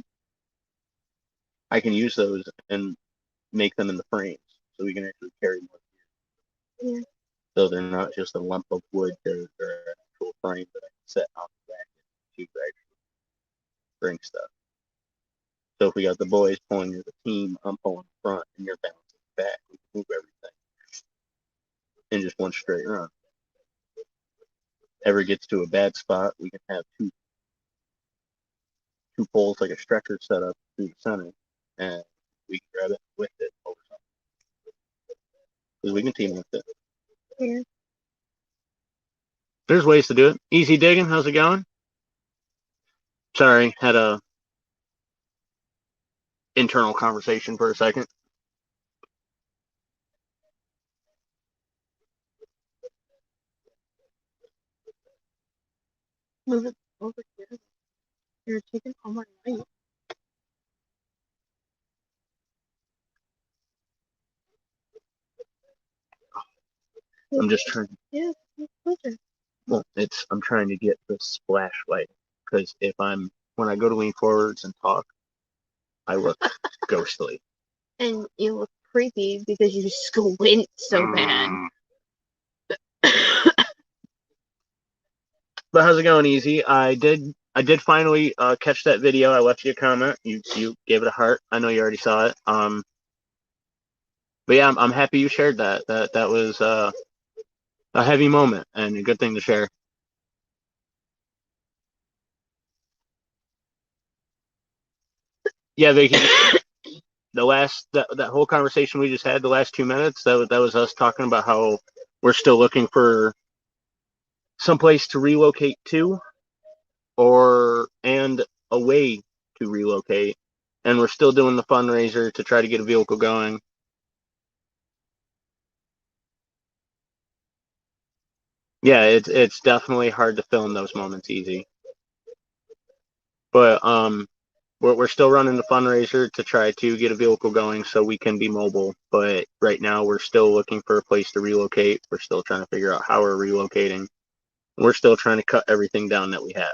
I can use those and make them in the frames so we can actually carry more. Yeah. So they're not just a lump of wood, they're an actual frame that I can set on the back to actually bring stuff. So if we got the boys pulling as a team, I'm pulling the front, and you're bouncing back, we can move everything in just one straight run. Ever gets to a bad spot, we can have two poles like a stretcher set up through the center, and we can grab it and lift it over something. Because we can team lift it. Yeah. There's ways to do it. Easy digging, how's it going? Sorry, had a internal conversation for a second. Move it over here. You're taking all my light. I'm just trying. Yeah, closer. Well, I'm trying to get the splash light because when I go to lean forwards and talk, I look ghostly. And you look creepy because you squint so bad. But how's it going, Easy? I did finally catch that video. I left you a comment. You gave it a heart. I know you already saw it. But yeah, I'm happy you shared that. That was a heavy moment and a good thing to share. Yeah, Vicky. that whole conversation we just had, the last 2 minutes, that was us talking about how we're still looking for someplace to relocate to, and a way to relocate, and we're still doing the fundraiser to try to get a vehicle going. Yeah, it's definitely hard to film those moments easy, but we're still running the fundraiser to try to get a vehicle going so we can be mobile. But right now we're still looking for a place to relocate. We're still trying to figure out how we're relocating. We're still trying to cut everything down that we have.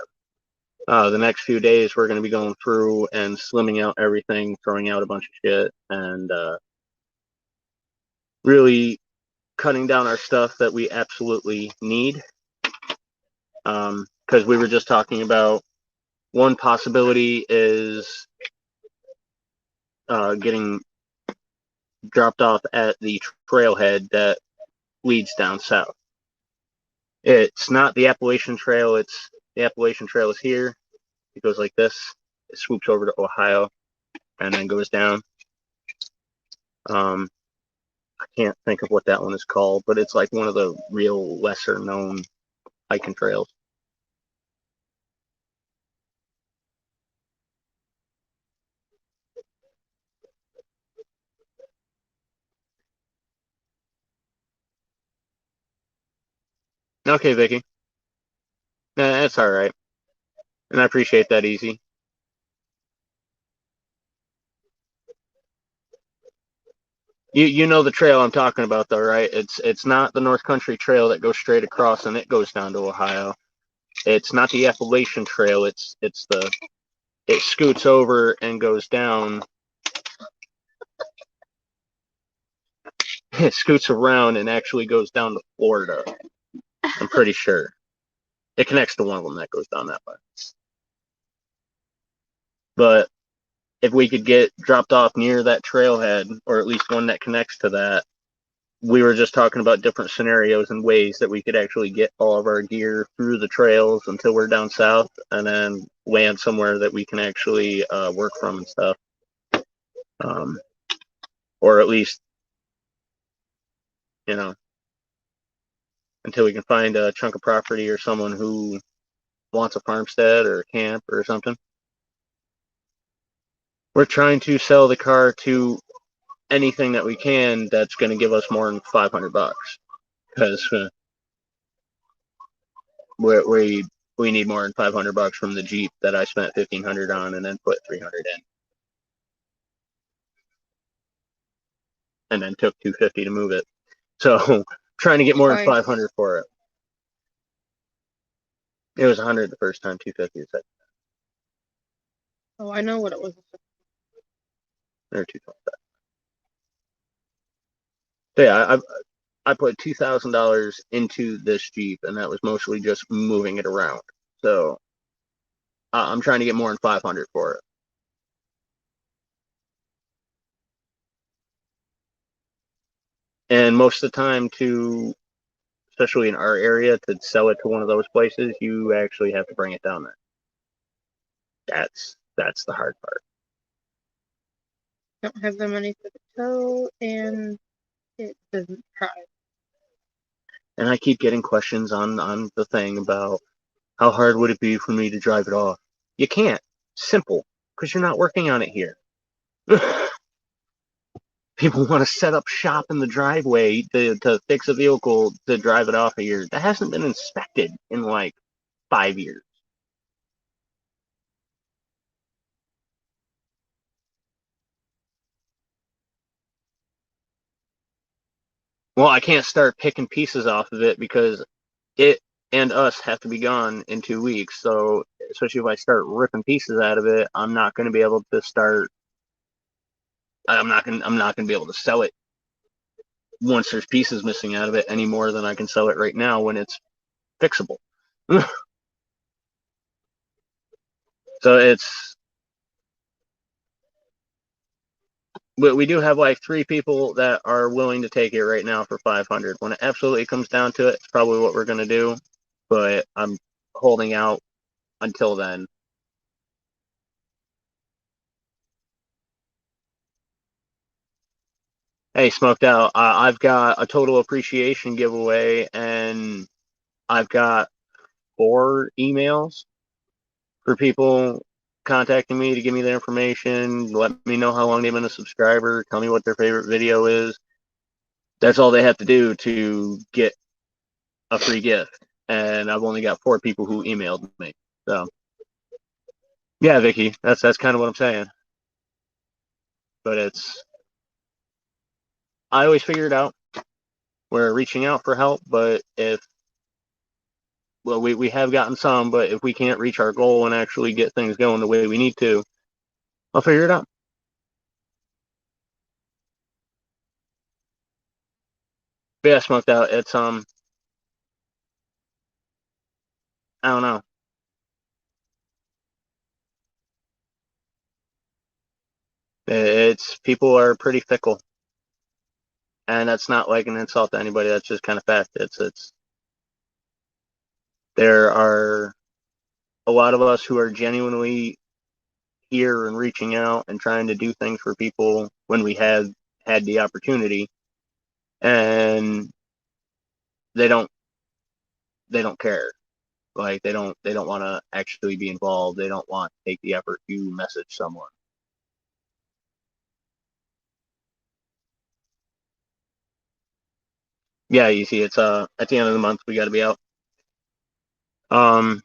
The next few days we're going to be going through and slimming out everything, throwing out a bunch of shit, and really cutting down our stuff that we absolutely need. Because we were just talking about one possibility is getting dropped off at the trailhead that leads down south. It's not the Appalachian Trail. The Appalachian Trail is here. It goes like this. It swoops over to Ohio and then goes down. I can't think of what that one is called, but it's like one of the real lesser known hiking trails. Okay, Vicky. That's all right. And I appreciate that, Easy. You know the trail I'm talking about, though, right? It's not the North Country Trail that goes straight across and it goes down to Ohio. It's not the Appalachian Trail. It scoots over and goes down. It scoots around and actually goes down to Florida. I'm pretty sure it connects to one of them that goes down that way. But if we could get dropped off near that trailhead, or at least one that connects to that, we were just talking about different scenarios and ways that we could actually get all of our gear through the trails until we're down south, and then land somewhere that we can actually work from and stuff. Or at least, you know, until we can find a chunk of property or someone who wants a farmstead or a camp or something. We're trying to sell the car to anything that we can that's going to give us more than $500, because we need more than $500 from the Jeep that I spent $1,500 on and then put $300 in, and then took $250 to move it. So trying to get more than $500 for it. It was $100 the first time, $250 the second. Oh, I know what it was. Or $225. So yeah, I put $2,000 into this Jeep, and that was mostly just moving it around. So I'm trying to get more than $500 for it. And most of the time, especially in our area, to sell it to one of those places, you actually have to bring it down there. That's the hard part. Don't have the money for the tow, and it doesn't drive. And I keep getting questions on the thing about how hard would it be for me to drive it off. You can't. Simple, because you're not working on it here. People want to set up shop in the driveway to fix a vehicle to drive it off of here. That hasn't been inspected in like 5 years. Well, I can't start picking pieces off of it because it and us have to be gone in 2 weeks. So especially if I start ripping pieces out of it, I'm not going to be able to start. I'm not going to be able to sell it once there's pieces missing out of it any more than I can sell it right now when it's fixable. So we do have like 3 people that are willing to take it right now for 500. When it absolutely comes down to it, it's probably what we're going to do, but I'm holding out until then. Hey, Smoked Out, I've got a total appreciation giveaway, and I've got 4 emails for people contacting me to give me their information, let me know how long they've been a subscriber, tell me what their favorite video is. That's all they have to do to get a free gift. And I've only got 4 people who emailed me. So yeah, Vicky, that's kind of what I'm saying. But I always figure it out. We're reaching out for help, but we have gotten some, but if we can't reach our goal and actually get things going the way we need to, I'll figure it out. But yeah, Smoked Out, it's I don't know. It's people are pretty fickle, and that's not like an insult to anybody. That's just kind of fact. It's there are a lot of us who are genuinely here and reaching out and trying to do things for people when we had the opportunity, and they don't care. Like they don't want to actually be involved. They don't want to take the effort to message someone. Yeah, you see, it's at the end of the month we got to be out. Bottom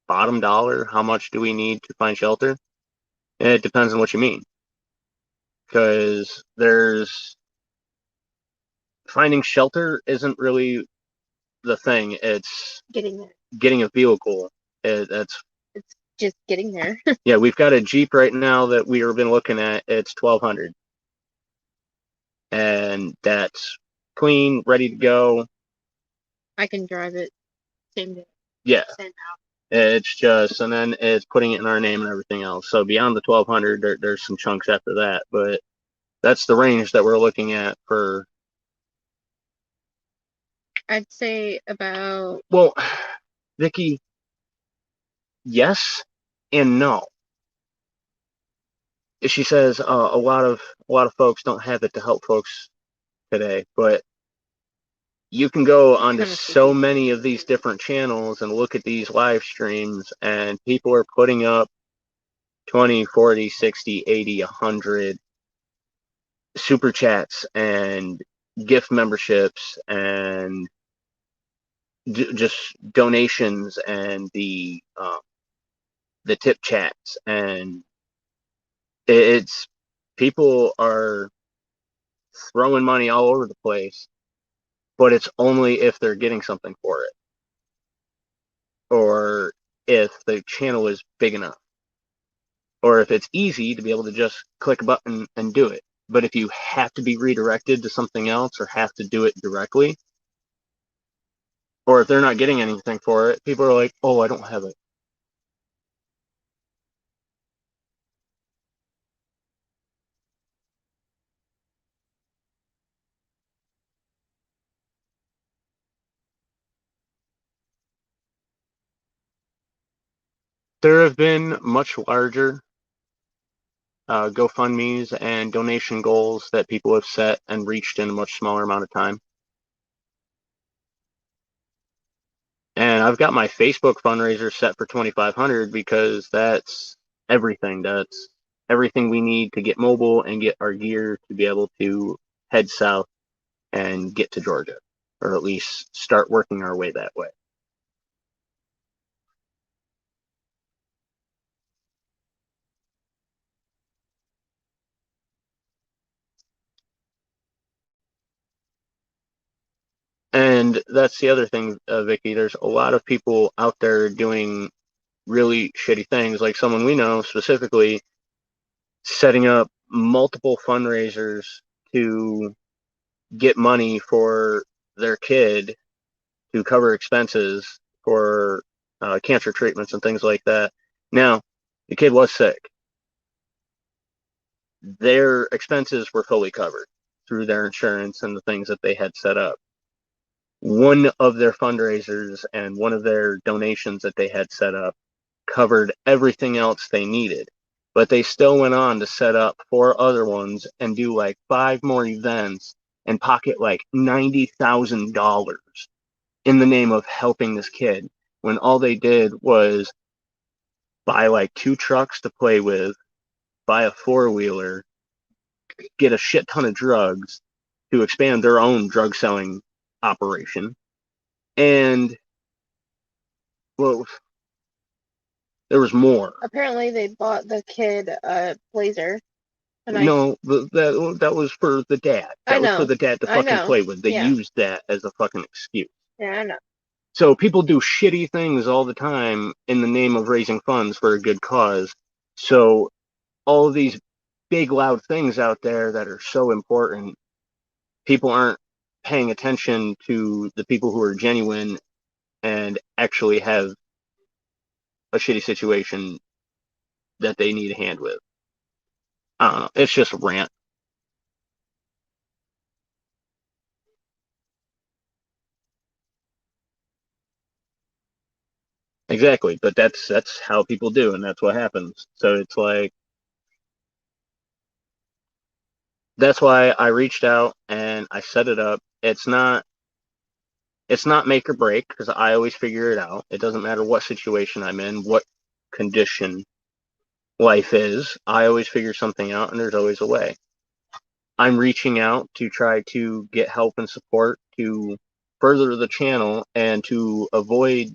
dollar, how much do we need to find shelter? It depends on what you mean. Because finding shelter isn't really the thing. It's getting there. Getting a vehicle. It's just getting there. Yeah, we've got a Jeep right now that we've been looking at. It's $1,200, and that's clean, ready to go. I can drive it same day. Yeah, Same out. it's just, and then it's putting it in our name and everything else. So beyond the 1,200, there's some chunks after that, but that's the range that we're looking at for. I'd say about. Well, Vicky, yes and no. She says a lot of folks don't have it to help folks today, but you can go onto so many of these different channels and look at these live streams, and people are putting up 20, 40, 60, 80, 100 super chats and gift memberships and just donations and the tip chats, and it's people are throwing money all over the place, but it's only if they're getting something for it, or if the channel is big enough, or if it's easy to be able to just click a button and do it. But if you have to be redirected to something else or have to do it directly, or if they're not getting anything for it, people are like, oh, I don't have it. There have been much larger GoFundMes and donation goals that people have set and reached in a much smaller amount of time. And I've got my Facebook fundraiser set for $2,500 because that's everything. That's everything we need to get mobile and get our gear to be able to head south and get to Georgia, or at least start working our way that way. And that's the other thing, Vicky. There's a lot of people out there doing really shitty things, like someone we know specifically setting up multiple fundraisers to get money for their kid to cover expenses for cancer treatments and things like that. Now, the kid was sick. Their expenses were fully covered through their insurance and the things that they had set up. One of their fundraisers and one of their donations that they had set up covered everything else they needed, but they still went on to set up 4 other ones and do like 5 more events and pocket like $90,000 in the name of helping this kid, when all they did was buy like 2 trucks to play with, buy a 4-wheeler, get a shit ton of drugs to expand their own drug selling operation. And well, there was more. Apparently, they bought the kid a blazer. No, that was for the dad. That was for the dad to fucking play with. They used that as a fucking excuse. Yeah, I know. So people do shitty things all the time in the name of raising funds for a good cause. So all of these big, loud things out there that are so important, people aren't paying attention to the people who are genuine and actually have a shitty situation that they need a hand with. I don't know. It's just a rant. Exactly, but that's how people do, and that's what happens. So it's like, that's why I reached out and I set it up. It's not make or break, because I always figure it out. It doesn't matter what situation I'm in, what condition life is. I always figure something out, and there's always a way. I'm reaching out to try to get help and support further the channel and to avoid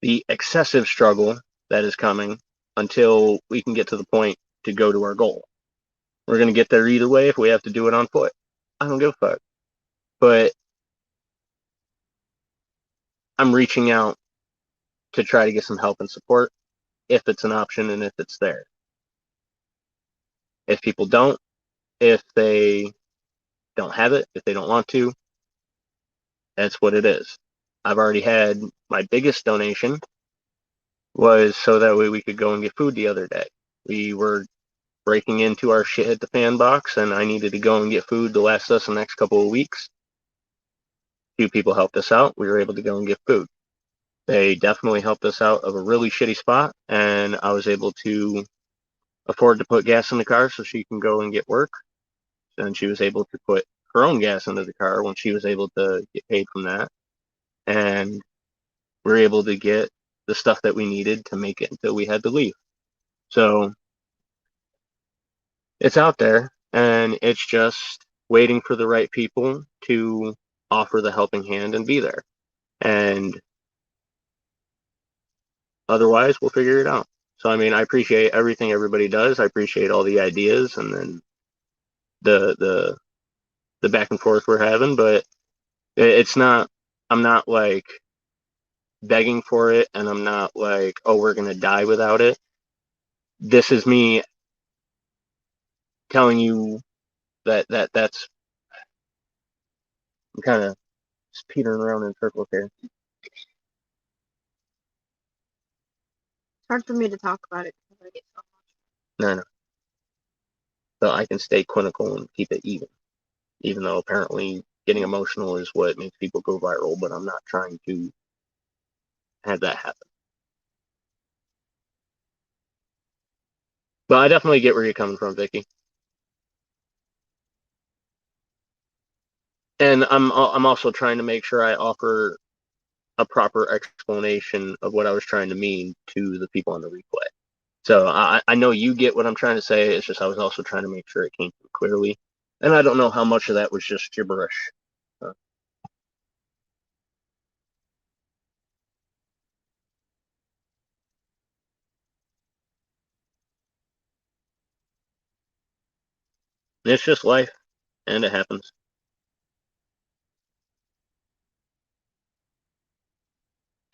the excessive struggle that is coming until we can get to the point to go to our goal. We're going to get there either way if we have to do it on foot. I don't give a fuck. But I'm reaching out to try to get some help and support if it's an option and if it's there. If people don't, if they don't have it, if they don't want to, that's what it is. I've already had my biggest donation was so that way we could go and get food the other day. We were breaking into our shit at the fan box and I needed to go and get food to last us the next couple of weeks. A few people helped us out. We were able to go and get food. They definitely helped us out of a really shitty spot, and I was able to afford to put gas in the car so she can go and get work. And she was able to put her own gas into the car when she was able to get paid from that. And we were able to get the stuff that we needed to make it until we had to leave. So it's out there, and it's just waiting for the right people to offer the helping hand and be there. And otherwise, we'll figure it out. So, I mean, I appreciate everything everybody does. I appreciate all the ideas and then the back and forth we're having. But it's not. I'm not like begging for it, and I'm not like, oh, we're gonna die without it. This is me telling you that's. I'm kind of petering around in circles here. It's hard for me to talk about it because I get so No. So I can stay clinical and keep it even though apparently getting emotional is what makes people go viral, but I'm not trying to have that happen. But I definitely get where you're coming from, Vicky. And I'm also trying to make sure I offer a proper explanation of what I was trying to mean to the people on the replay. So I know you get what I'm trying to say. It's just I was also trying to make sure it came through clearly. And I don't know how much of that was just gibberish. It's just life, and it happens.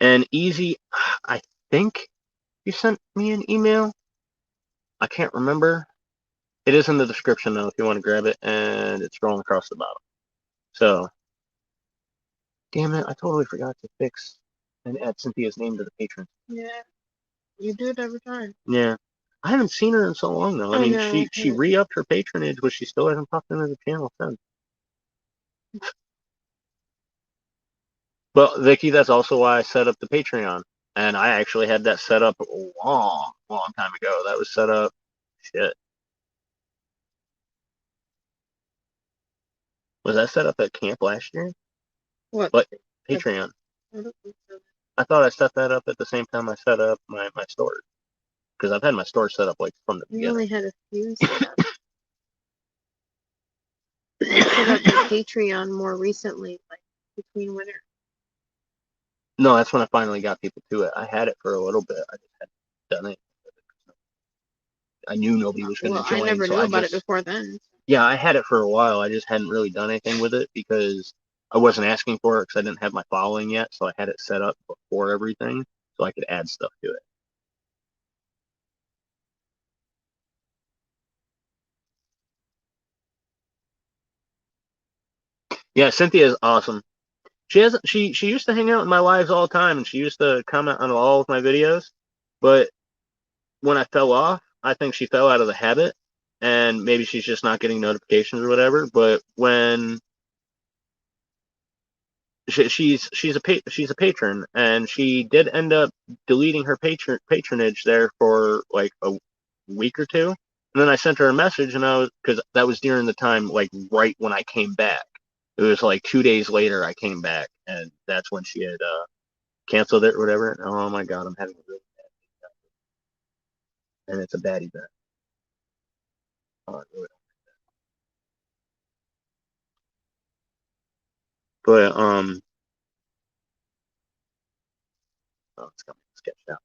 And Easy, I think you sent me an email. I can't remember. It is in the description, though, if you want to grab it, and it's scrolling across the bottom. So, damn it, I totally forgot to fix and add Cynthia's name to the patron. Yeah, you do it every time. Yeah. I haven't seen her in so long, though. I mean, know. she re-upped her patronage, but she still hasn't popped into the channel since. But, Vicky, that's also why I set up the Patreon. And I actually had that set up a long time ago. That was set up, shit. Was that set up at camp last year? What? Patreon. I don't think so. I thought I set that up at the same time I set up my store. Because I've had my store set up like from the You beginning. only had a few set up. I set up my Patreon more recently, like between winter. No, that's when I finally got people to it. I had it for a little bit. I just hadn't done it. I knew nobody was going to join. I never knew about it before then. Yeah, I had it for a while. I just hadn't really done anything with it because I wasn't asking for it because I didn't have my following yet. So I had it set up before everything so I could add stuff to it. Yeah, Cynthia is awesome. She used to hang out in my lives all the time and she used to comment on all of my videos. But when I fell off, I think she fell out of the habit and maybe she's just not getting notifications or whatever. But when she's a patron and she did end up deleting her patronage there for like a week or two. And then I sent her a message and because that was during the time, like right when I came back. It was like 2 days later I came back and that's when she had canceled it or whatever. Oh my God, I'm having a really bad day. And it's a bad event. Oh, I really But oh, it's got me sketched out.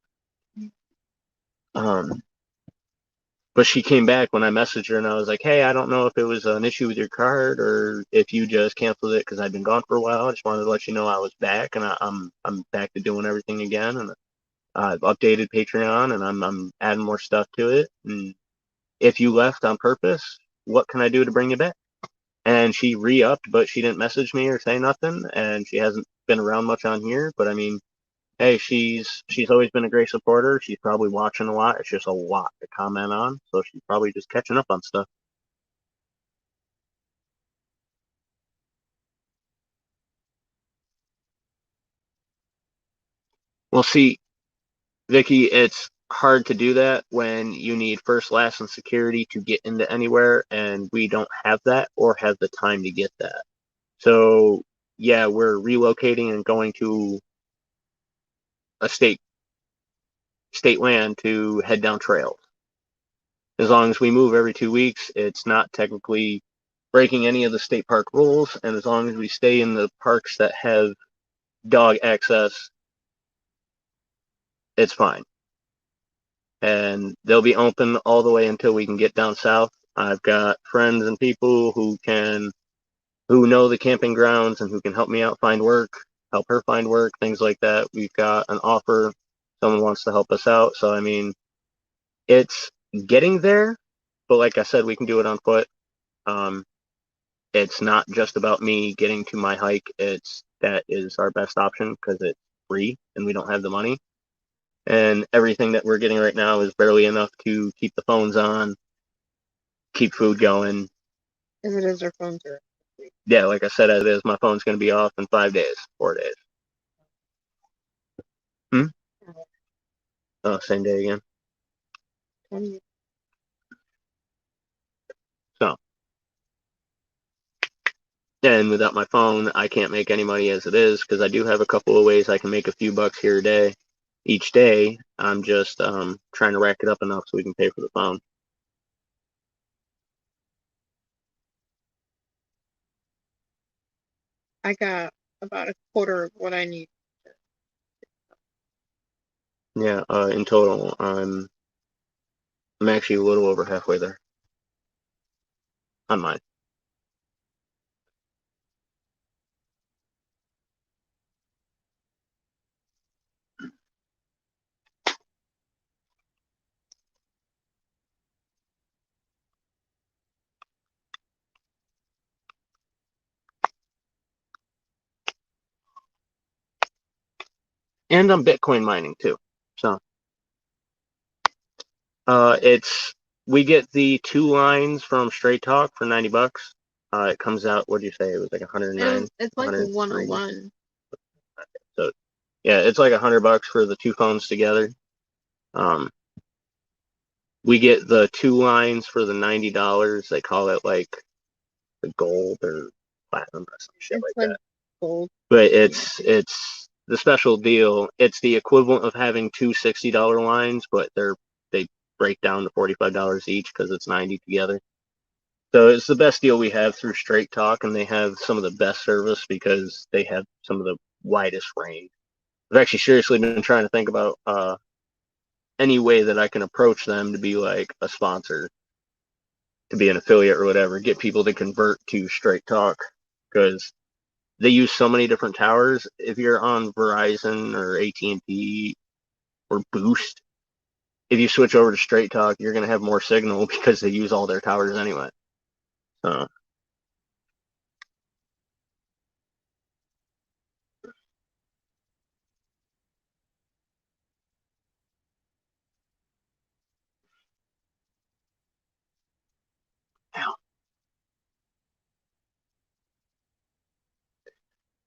But she came back when I messaged her, and I was like, "Hey, I don't know if it was an issue with your card or if you just canceled it because I've been gone for a while. I just wanted to let you know I was back, and I'm back to doing everything again, and I've updated Patreon, and I'm adding more stuff to it. And if you left on purpose, what can I do to bring you back?" And she re-upped, but she didn't message me or say nothing, and she hasn't been around much on here. But I mean, hey, she's always been a great supporter. She's probably watching a lot. It's just a lot to comment on, so she's probably just catching up on stuff. Well, see, Vicky, it's hard to do that when you need first, last, and security to get into anywhere, and we don't have that or have the time to get that. So, yeah, we're relocating and going to a state land to head down trails. As long as we move every 2 weeks, it's not technically breaking any of the state park rules, and as long as we stay in the parks that have dog access, it's fine. And they'll be open all the way until we can get down south. I've got friends and people who know the camping grounds and who can help me out help her find work, things like that. We've got an offer. Someone wants to help us out. So, I mean, it's getting there, but like I said, we can do it on foot. It's not just about me getting to my hike. That is our best option because it's free and we don't have the money. And everything that we're getting right now is barely enough to keep the phones on, keep food going. As it is, our phones are. Yeah, like I said, as it is, my phone's going to be off in 5 days, 4 days. Oh, same day again. 20. So, and without my phone, I can't make any money as it is because I do have a couple of ways I can make a few bucks here a day. Each day, I'm just trying to rack it up enough so we can pay for the phone. I got about a quarter of what I need. Yeah, in total, I'm actually a little over halfway there on mine. And I'm Bitcoin mining too. So we get the 2 lines from Straight Talk for $90. It comes out, what did you say? It was like 109. It's like 101. So yeah, it's like $100 for the 2 phones together. We get the 2 lines for the $90. They call it like the gold or platinum or some shit like that. Gold. But it's the special deal. It's the equivalent of having 2 $60 lines, but they break down to $45 each because it's 90 together. So it's the best deal we have through Straight Talk, and they have some of the best service because they have some of the widest range. I've actually seriously been trying to think about any way that I can approach them to be like a sponsor, to be an affiliate or whatever, get people to convert to Straight Talk because they use so many different towers. If you're on Verizon or AT&T or Boost, if you switch over to Straight Talk, you're going to have more signal because they use all their towers anyway. So,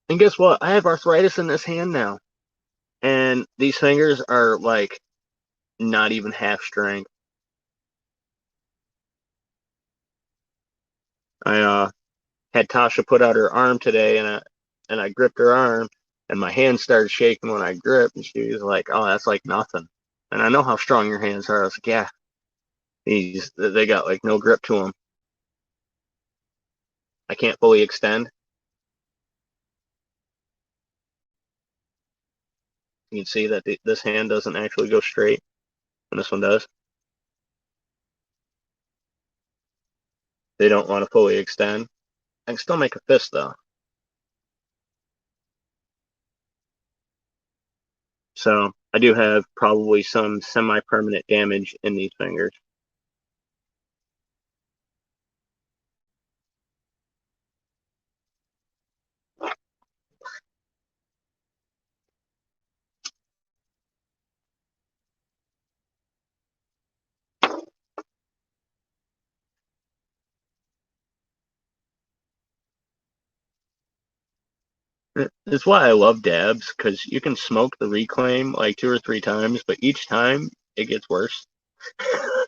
and guess what? I have arthritis in this hand now, and these fingers are like not even half strength. I had Tasha put out her arm today, and I gripped her arm, and my hand started shaking when I gripped, and she was like, "Oh, that's like nothing." And I know how strong your hands are. I was like, "Yeah, they got like no grip to them. I can't fully extend." You can see that this hand doesn't actually go straight, and this one does. They don't want to fully extend. I can still make a fist, though. So I do have probably some semi-permanent damage in these fingers. It's why I love dabs, because you can smoke the reclaim like 2 or 3 times, but each time it gets worse. I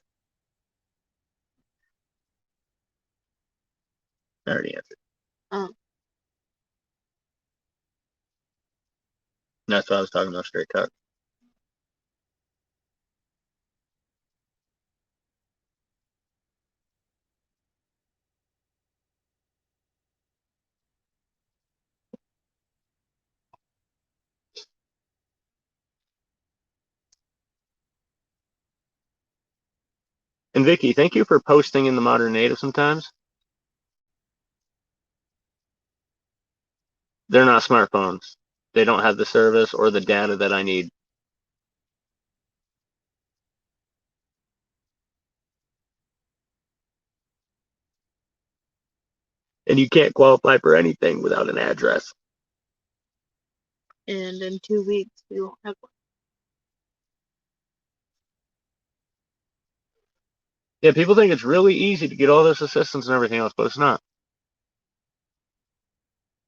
already answered. Oh. That's what I was talking about, straight cut. And Vicky, thank you for posting in the Modern Native sometimes. They're not smartphones. They don't have the service or the data that I need. And you can't qualify for anything without an address. And in 2 weeks, we won't have one. Yeah, people think it's really easy to get all this assistance and everything else, but it's not.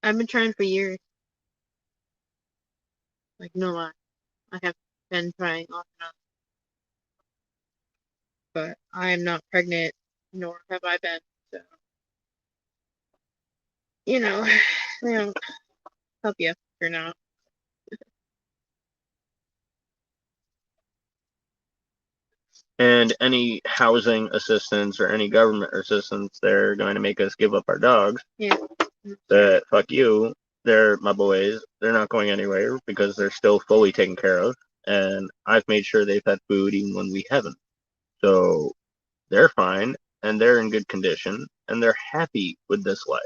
I've been trying for years. Like, no lie. I have been trying off and on. But I am not pregnant, nor have I been, so. You know, they don't help you if you're not. And any housing assistance or any government assistance, they're going to make us give up our dogs. Yeah. That fuck you. They're my boys. They're not going anywhere because they're still fully taken care of. And I've made sure they've had food even when we haven't. So they're fine and they're in good condition and they're happy with this life.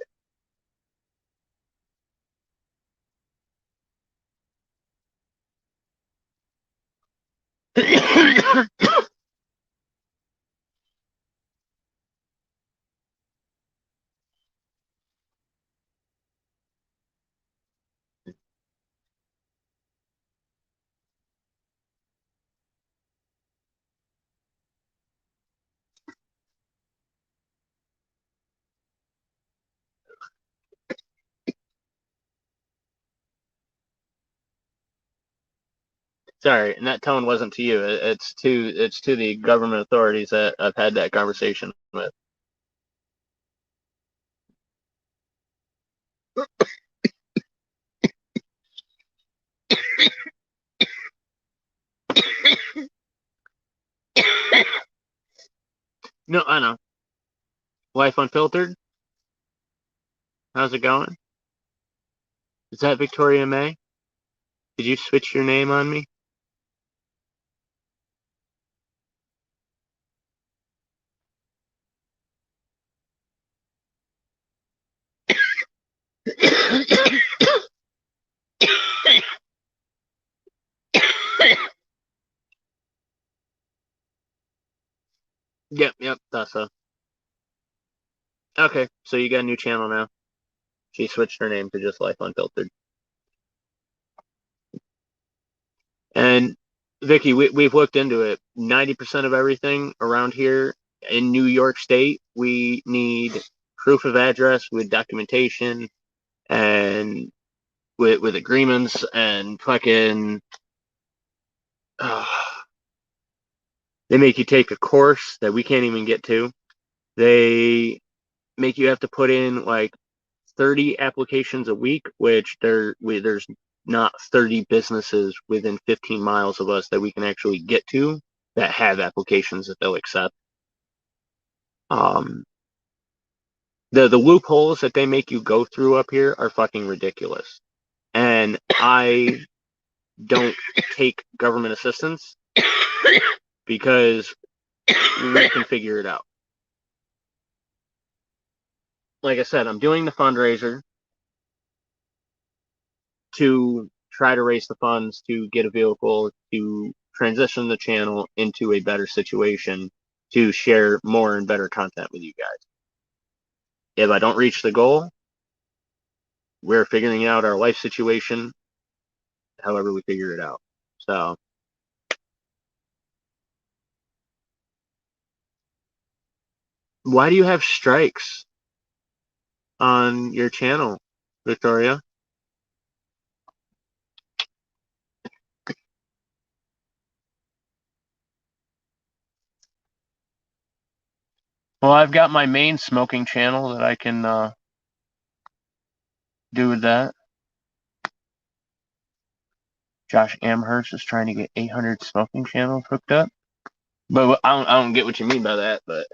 Sorry, and that tone wasn't to you. It's to the government authorities that I've had that conversation with. No, I know. Life Unfiltered. How's it going? Is that Victoria May? Did you switch your name on me? Yep, that's so. Okay, so you got a new channel now. She switched her name to just Life Unfiltered. And Vicky, we've looked into it. 90% of everything around here in New York State, we need proof of address with documentation and with agreements and fucking. They make you take a course that we can't even get to. They make you have to put in like 30 applications a week, which there's not 30 businesses within 15 miles of us that we can actually get to that have applications that they'll accept. The loopholes that they make you go through up here are fucking ridiculous. And I don't take government assistance because we can figure it out. Like I said, I'm doing the fundraiser to try to raise the funds to get a vehicle to transition the channel into a better situation to share more and better content with you guys. If I don't reach the goal, we're figuring out our life situation however we figure it out. So why do you have strikes on your channel, Victoria? Well, I've got my main smoking channel that I can do with that. Josh Amherst is trying to get 800 smoking channels hooked up. But I don't get what you mean by that, but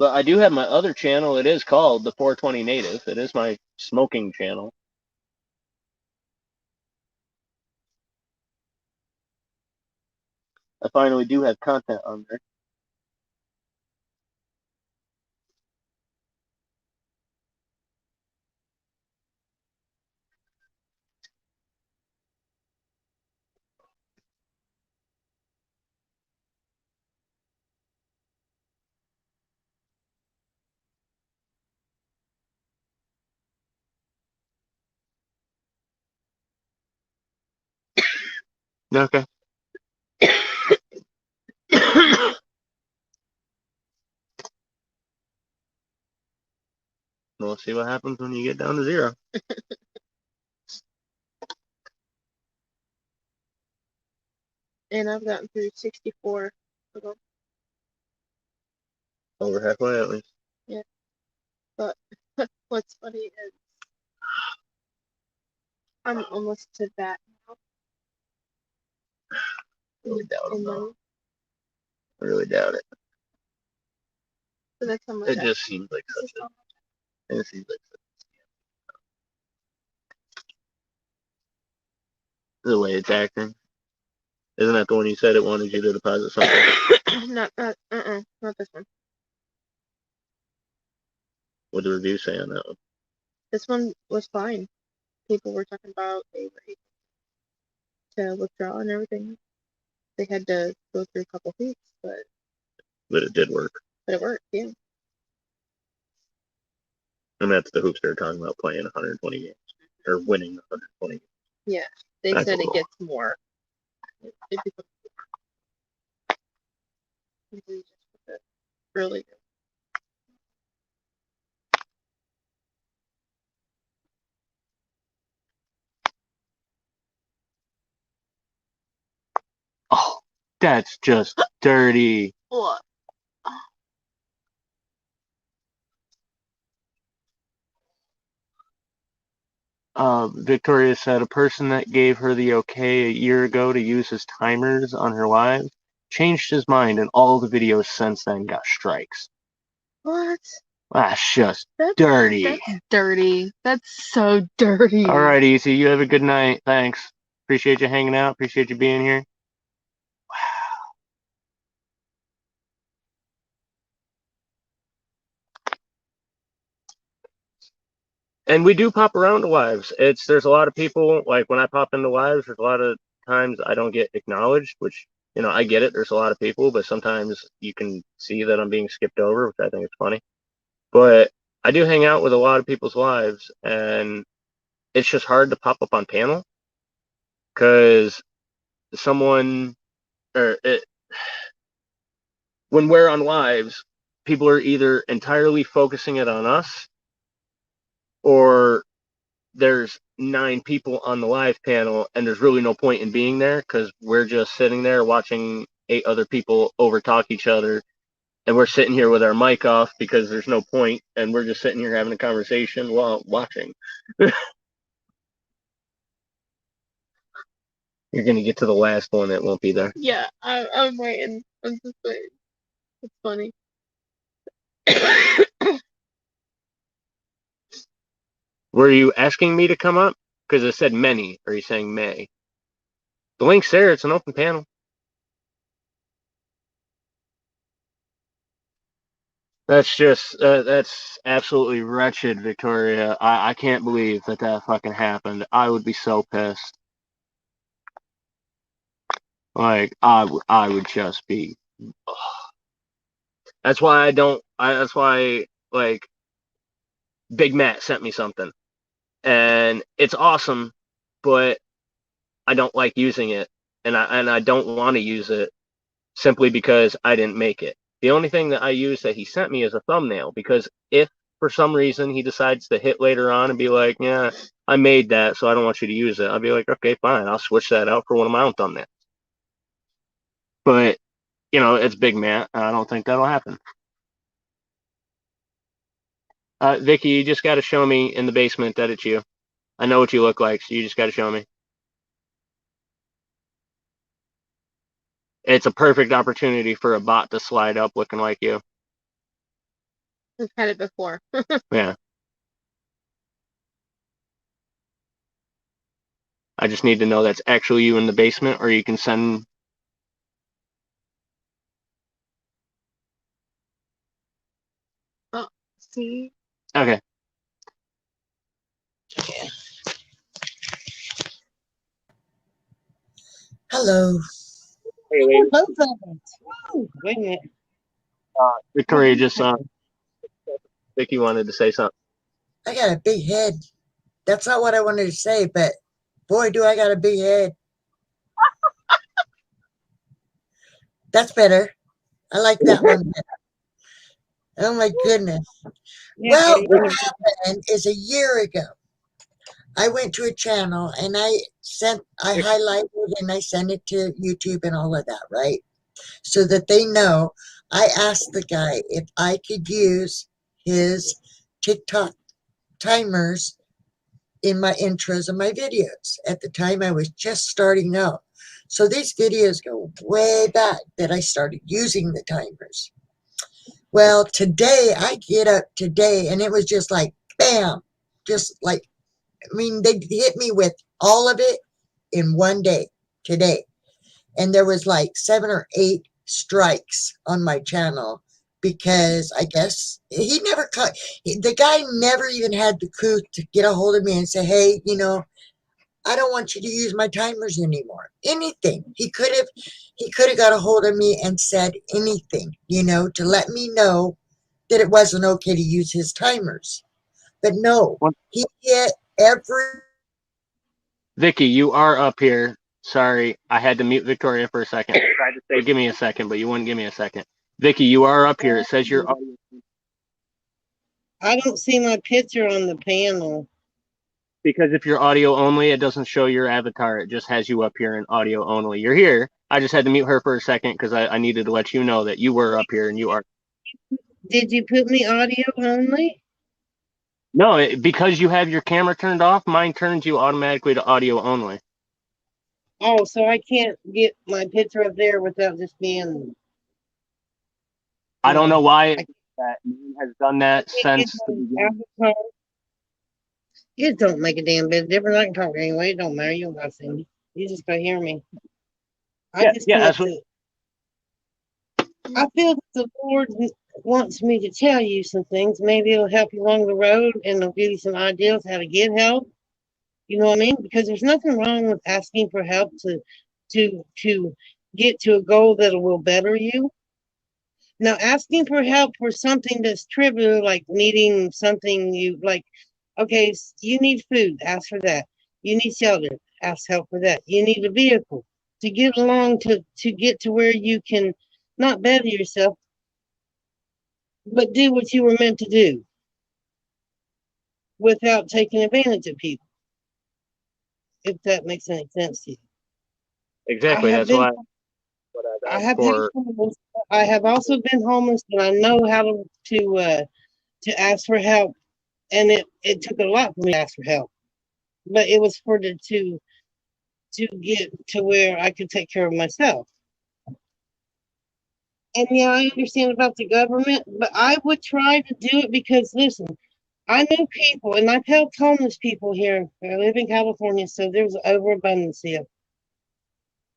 but I do have my other channel. It is called the 420 Native. It is my smoking channel. I finally do have content on there. Okay. We'll see what happens when you get down to 0. And I've gotten through 64 of them. Over halfway at least. Yeah. But what's funny is I'm almost to that now. I really doubt it, though. I really doubt it. So that's how much It just seems like such a... It seems like such a... The way it's acting. Isn't that the one you said it wanted you to deposit something? not this one. What did the review say on that one? This one was fine. People were talking about they were able to withdraw and everything. They had to go through a couple hoops, But it did work. But it worked, yeah. And that's the hoops they're talking about, playing 120 games. Or winning 120 games. Yeah. They That's said cool. it gets more. It becomes more. Really good. Oh, that's just dirty. What? Victoria said a person that gave her the okay a year ago to use his timers on her live changed his mind, and all the videos since then got strikes. What? That's just dirty. That's dirty. That's so dirty. All right, Easy. You have a good night. Thanks. Appreciate you hanging out. Appreciate you being here. And we do pop around to lives. There's a lot of people, like when I pop into lives, there's a lot of times I don't get acknowledged, which, I get it. There's a lot of people, but sometimes you can see that I'm being skipped over, which I think is funny. But I do hang out with a lot of people's lives, and it's just hard to pop up on panel because when we're on lives, people are either entirely focusing it on us, or there's 9 people on the live panel and there's really no point in being there because we're just sitting there watching 8 other people over talk each other, and we're sitting here with our mic off because there's no point, and we're just sitting here having a conversation while watching. You're gonna get to the last one, it won't be there. Yeah, I'm waiting. I'm just waiting. It's funny. Were you asking me to come up? Because it said many. Or are you saying may? The link's there. It's an open panel. That's absolutely wretched, Victoria. I can't believe that fucking happened. I would be so pissed. Like, I would just be. Ugh. That's why I don't. That's why, like, Big Matt sent me something. And it's awesome, but I don't like using it. And I don't want to use it simply because I didn't make it. The only thing that I use that he sent me is a thumbnail, because if for some reason he decides to hit later on and be like, yeah, I made that, so I don't want you to use it, I'll be like, okay, fine, I'll switch that out for one of my own thumbnails. But, it's Big Matt. I don't think that'll happen. Vicky, you just got to show me in the basement that it's you. I know what you look like, so you just got to show me. It's a perfect opportunity for a bot to slide up looking like you. I've had it before. Yeah. I just need to know that's actually you in the basement, or you can send. Oh, see? Okay. Hello. Hey, lady. Both of them. Woo, wait a minute. Victoria just Vicky wanted to say something. I got a big head. That's not what I wanted to say, but boy, do I got a big head. That's better. I like that one better. Oh my goodness. Yeah, Well, what happened is a year ago, I went to a channel and I highlighted and I sent it to YouTube and all of that, right? So that they know. I asked the guy if I could use his TikTok timers in my intros of my videos. At the time, I was just starting out. So these videos go way back that I started using the timers. Well, today, I get up today and it was just like, bam, just like, they hit me with all of it in one day today. And there was like 7 or 8 strikes on my channel because I guess he never caught, the guy never even had the coup to get a hold of me and say, hey, I don't want you to use my timers anymore. Anything. He could have got a hold of me and said anything, to let me know that it wasn't okay to use his timers. But no, he hit every. Vicky, you are up here. Sorry, I had to mute Victoria for a second. I tried to say give me a second, but you wouldn't give me a second. Vicky, you are up here. It says your audio. I don't see my picture on the panel. Because if you're audio only, it doesn't show your avatar. It just has you up here in audio only. You're here. I just had to mute her for a second because I needed to let you know that you were up here and you are. Did you put me audio only? No, because you have your camera turned off, mine turns you automatically to audio only. Oh, so I can't get my picture up there without just being. I don't know why that man has done that since the beginning. Avatar. It don't make a damn bit of difference. I can talk anyway. It don't matter. You don't got to see me. You just got to hear me. I feel that the Lord wants me to tell you some things. Maybe it'll help you along the road and it'll give you some ideas how to get help. You know what I mean? Because there's nothing wrong with asking for help to get to a goal that will better you. Now, asking for help for something that's trivial, like needing something you like, okay, you need food, ask for that. You need shelter, ask help for that. You need a vehicle to get along to get to where you can not better yourself, but do what you were meant to do without taking advantage of people. If that makes any sense to you. Exactly. That's why. I have been homeless. I have also been homeless, and I know how to ask for help. And it took a lot for me to ask for help, but it was for to to get to where I could take care of myself. And yeah, I understand about the government, but I would try to do it because listen, I know people, and I've helped homeless people here. I live in California, so there's overabundance of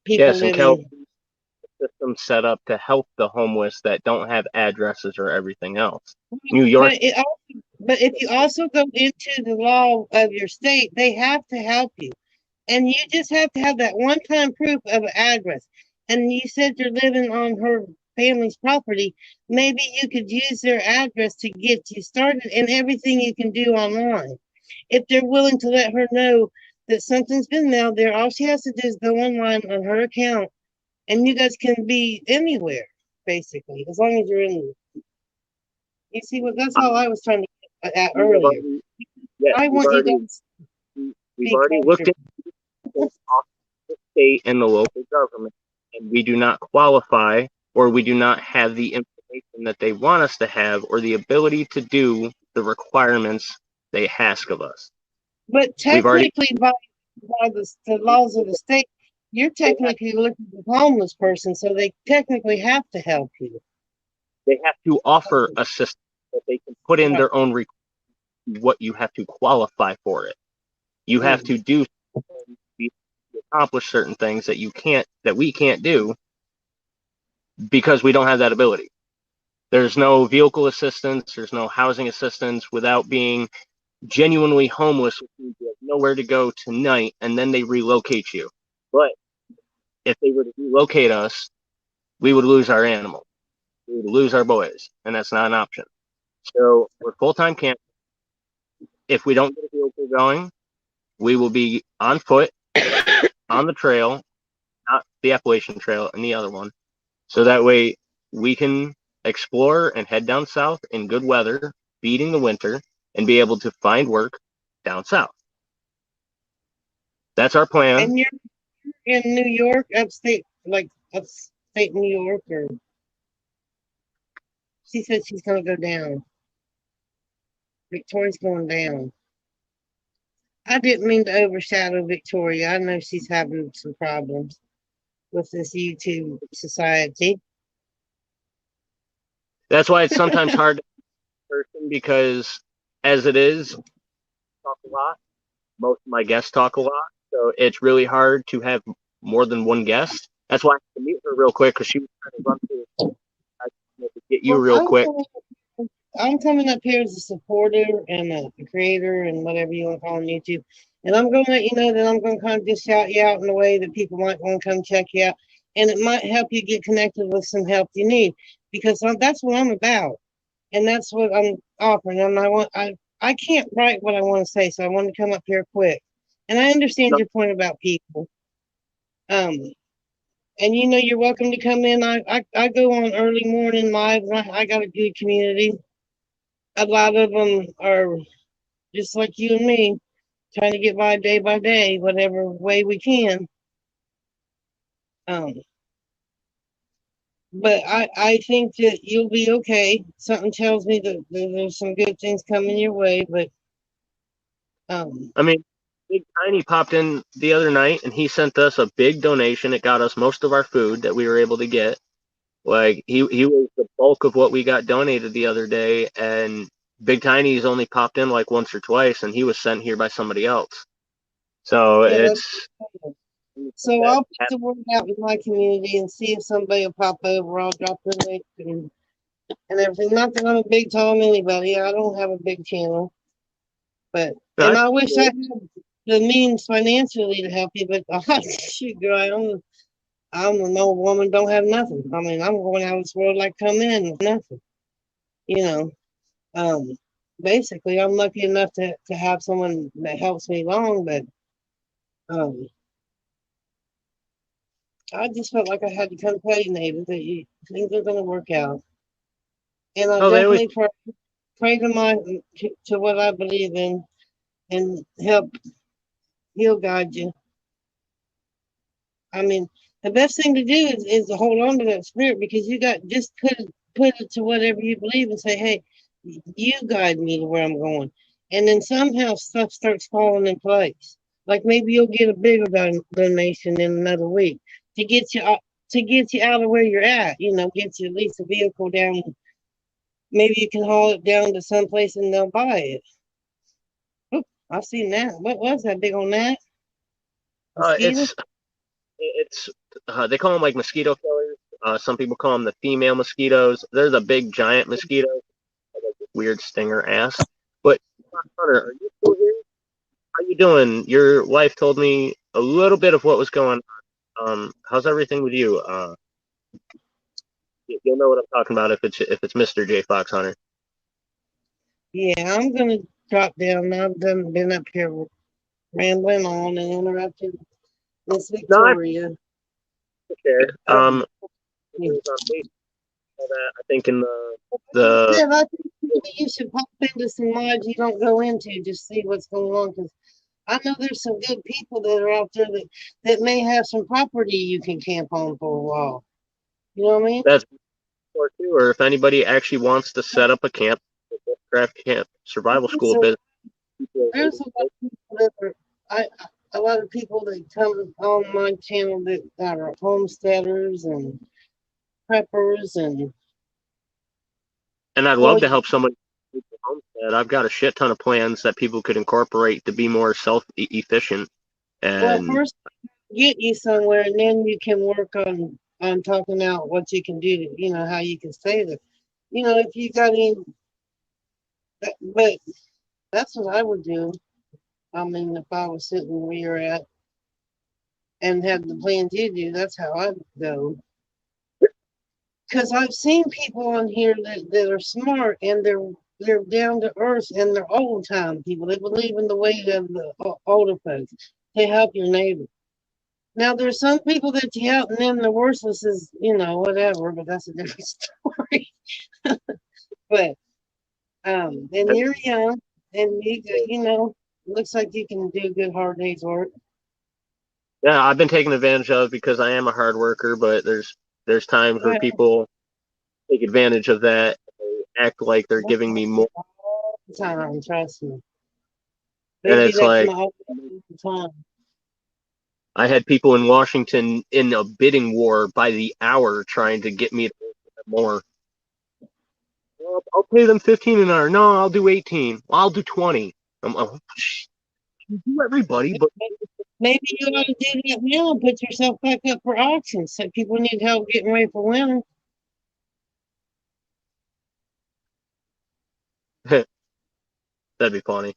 people Yes, and living. California system set up to help the homeless that don't have addresses or everything else. New York, But if you also go into the law of your state, they have to help you. And you just have to have that one-time proof of an address. And you said you're living on her family's property. Maybe you could use their address to get you started and everything you can do online. If they're willing to let her know that something's been mailed there, all she has to do is go online on her account and you guys can be anywhere, basically, as long as you're in. You see what? That's all I was trying to get at earlier. yes, I want you guys to we've be already looked comfortable. at the state and the local government, and we do not qualify, or we do not have the information that they want us to have, or the ability to do the requirements they ask of us. But We've already technically, by the laws of the state, you're technically looking at a homeless person, so they technically have to help you. they have to offer assistance that they can put in Right. their own what you have to qualify for it. You have to do to accomplish certain things that we can't do because we don't have that ability. There's no vehicle assistance, there's no housing assistance without being genuinely homeless, which means you have nowhere to go tonight, and then they relocate you. But if they were to relocate us, we would lose our animals. We would lose our boys, and that's not an option. So we're full-time camp. If we don't get a vehicle going, we will be on foot on the trail, not the Appalachian Trail and the other one. So that way we can explore and head down south in good weather, beating the winter, and be able to find work down south. That's our plan. And you're in New York, upstate, like upstate New York, or she said she's gonna go down. Victoria's going down. I didn't mean to overshadow Victoria. I know she's having some problems with this YouTube society. That's why it's sometimes hard to person because as it is, talk a lot. Most of my guests talk a lot. So it's really hard to have more than one guest. That's why I had to meet her real quick because she was trying to run through. I wanted to get you Well, real quick. I'm coming up here as a supporter and a creator and whatever you want to call on YouTube. And I'm going to let you know that I'm going to kind of just shout you out in a way that people might want to come check you out. And it might help you get connected with some help you need because that's what I'm about. And that's what I'm offering. And I can't write what I want to say, so I want to come up here quick. And I understand your point about people. And you know you're welcome to come in. I go on early morning live. I got a good community. A lot of them are just like you and me, trying to get by day, whatever way we can. Um, but I think that you'll be okay. Something tells me that there's some good things coming your way, but I mean, Big Tiny popped in the other night and he sent us a big donation. It got us most of our food that we were able to get. Like he was the bulk of what we got donated the other day, and Big Tiny's only popped in like once or twice, and he was sent here by somebody else. So yeah, it's so I'll put the word out in my community and see if somebody will pop over. I'll drop the link and everything. Not that I'm a big time anybody. I don't have a big channel, but and I wish I had the means financially to help you. But shoot, girl, I'm an old woman. Don't have nothing. I mean, I'm going out of this world like come in with nothing. You know. Basically, I'm lucky enough to have someone that helps me along, but um, I just felt like I had to come tell you, Neighbor, that things are going to work out. And I definitely pray to what I believe in and he'll guide you. I mean, the best thing to do is to hold on to that spirit because you got just put it to whatever you believe and say, hey, you guide me to where I'm going. And then somehow stuff starts falling in place. Like maybe you'll get a bigger donation in another week to get you out of where you're at. Get you at least a vehicle down. Maybe you can haul it down to someplace and they'll buy it. Oop, I've seen that. What was that big on that? Mosquito? It's they call them like mosquito killers. Some people call them the female mosquitoes. They're the big giant mosquitoes, like this weird stinger ass. But Hunter, are you still here? How you doing? Your wife told me a little bit of what was going on. How's everything with you? You'll know what I'm talking about if it's Mr. J Fox Hunter. Yeah, I'm gonna drop down. I've been up here rambling on and interrupting Miss No, I Victoria. care. Yeah. It was on Facebook, that I think in the Yeah, I think maybe you should pop into some mods you don't go into, just see what's going on. Because I know there's some good people that are out there that may have some property you can camp on for a while. You know what I mean? that's or too, or if anybody actually wants to set up a camp, craft camp, survival school So business. there's a lot of people that are, a lot of people that come on my channel that are homesteaders and preppers and And I'd well, love to help somebody with the homestead. I've got a shit ton of plans that people could incorporate to be more self-efficient. And first get you somewhere, and then you can work on talking out what you can do to, how you can stay there. If you got any, but that's what I would do. I mean, if I was sitting where you're at and had the plans you do, that's how I'd go. Because I've seen people on here that are smart and they're down to earth and they're old time people. They believe in the way of the older folks to help your neighbor. Now there's some people that you help and then the worthless is, whatever, but that's a different story. But and you're young and looks like you can do good hard day's work. yeah, I've been taken advantage of because I am a hard worker, but there's times where Well, people take advantage of that, they act like they're giving me more, all the time, trust me. They and do it's that to like my all the time. I had people in Washington in a bidding war by the hour trying to get me to more. Well, I'll pay them 15 an hour. No, I'll do 18. Well, I'll do 20. I'm like, do everybody, but Maybe you ought to do that now and put yourself back up for auction. So people need help getting ready for winter. that'd be funny.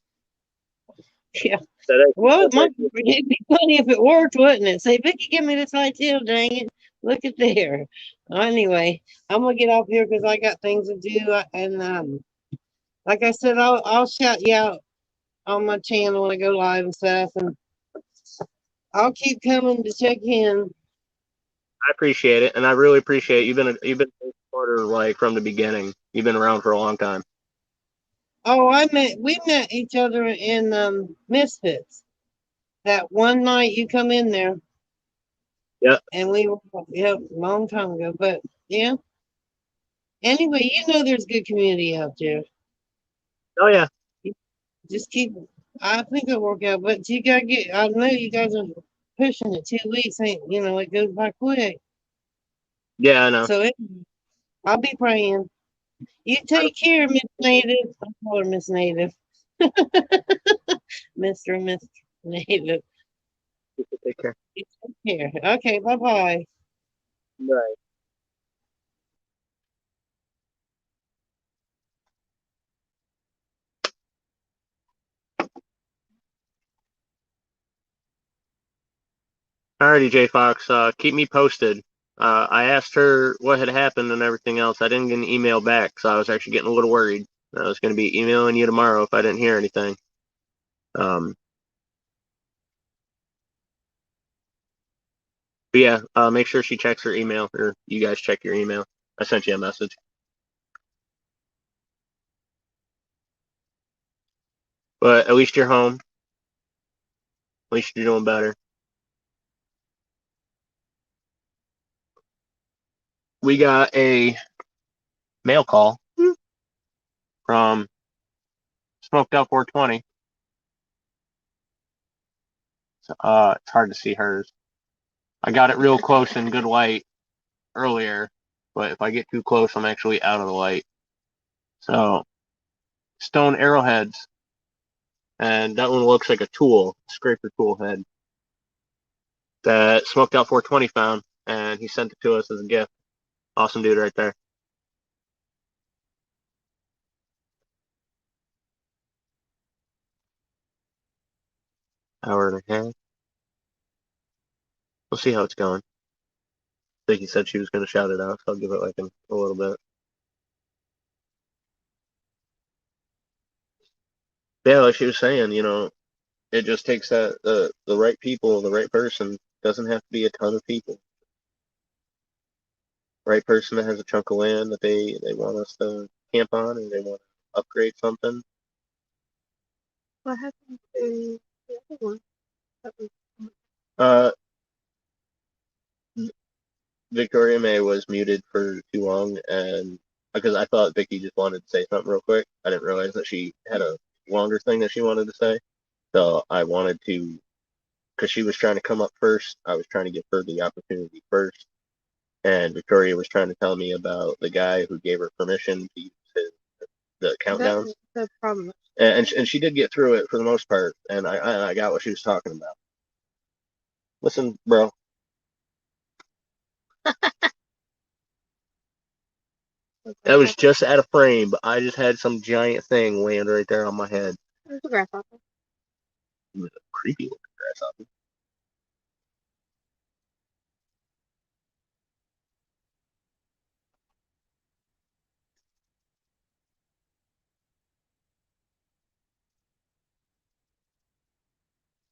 Yeah. That Well, actually, it'd be funny if it worked, wouldn't it? Say, Vicky, give me this idea, dang it. Look at there. Anyway, I'm gonna get off here because I got things to do. And like I said, I'll shout you out on my channel when I go live and stuff. And I'll keep coming to check in. I appreciate it, and I really appreciate it. You've been a supporter like from the beginning. You've been around for a long time. Oh, we met each other in Misfits. That one night you come in there. Yeah. And we were, a long time ago. But yeah. Anyway, there's good community out there. Oh yeah. Just keep. I think it'll work out. But you gotta get. I know you guys are pushing it. 2 weeks ain't. It goes by quick. Yeah, I know. So I'll be praying. You take care, Miss Native. I call her Miss Native. Mr. and Miss Native. Take care. You take care. Okay, bye-bye. Right. Alrighty, J Fox. Keep me posted. I asked her what had happened and everything else. I didn't get an email back, so I was actually getting a little worried. I was going to be emailing you tomorrow if I didn't hear anything. But yeah, make sure she checks her email, or you guys check your email. I sent you a message. But at least you're home. At least you're doing better. We got a mail call from Smoked Out 420. It's hard to see hers. I got it real close in good light earlier, but if I get too close, I'm actually out of the light. So, stone arrowheads, and that one looks like a tool, scraper tool head that Smoked Out 420 found, and he sent it to us as a gift. Awesome dude right there. Hour and a half. We'll see how it's going. Vicky said she was going to shout it out, so I'll give it like a little bit. Yeah, like she was saying, it just takes the right people, the right person. Doesn't have to be a ton of people. Right person that has a chunk of land that they want us to camp on, and they want to upgrade something. What happened to the other one? Uh, Victoria May was muted for too long, and because I thought Vicky just wanted to say something real quick, I didn't realize that she had a longer thing that she wanted to say. So I wanted to, because she was trying to come up first, I was trying to give her the opportunity first. And Victoria was trying to tell me about the guy who gave her permission to use the countdown. That's the problem. And she did get through it for the most part, and I got what she was talking about. Listen, bro. That was just out of frame, but I just had some giant thing land right there on my head. It was a grasshopper. It was a creepy looking grasshopper.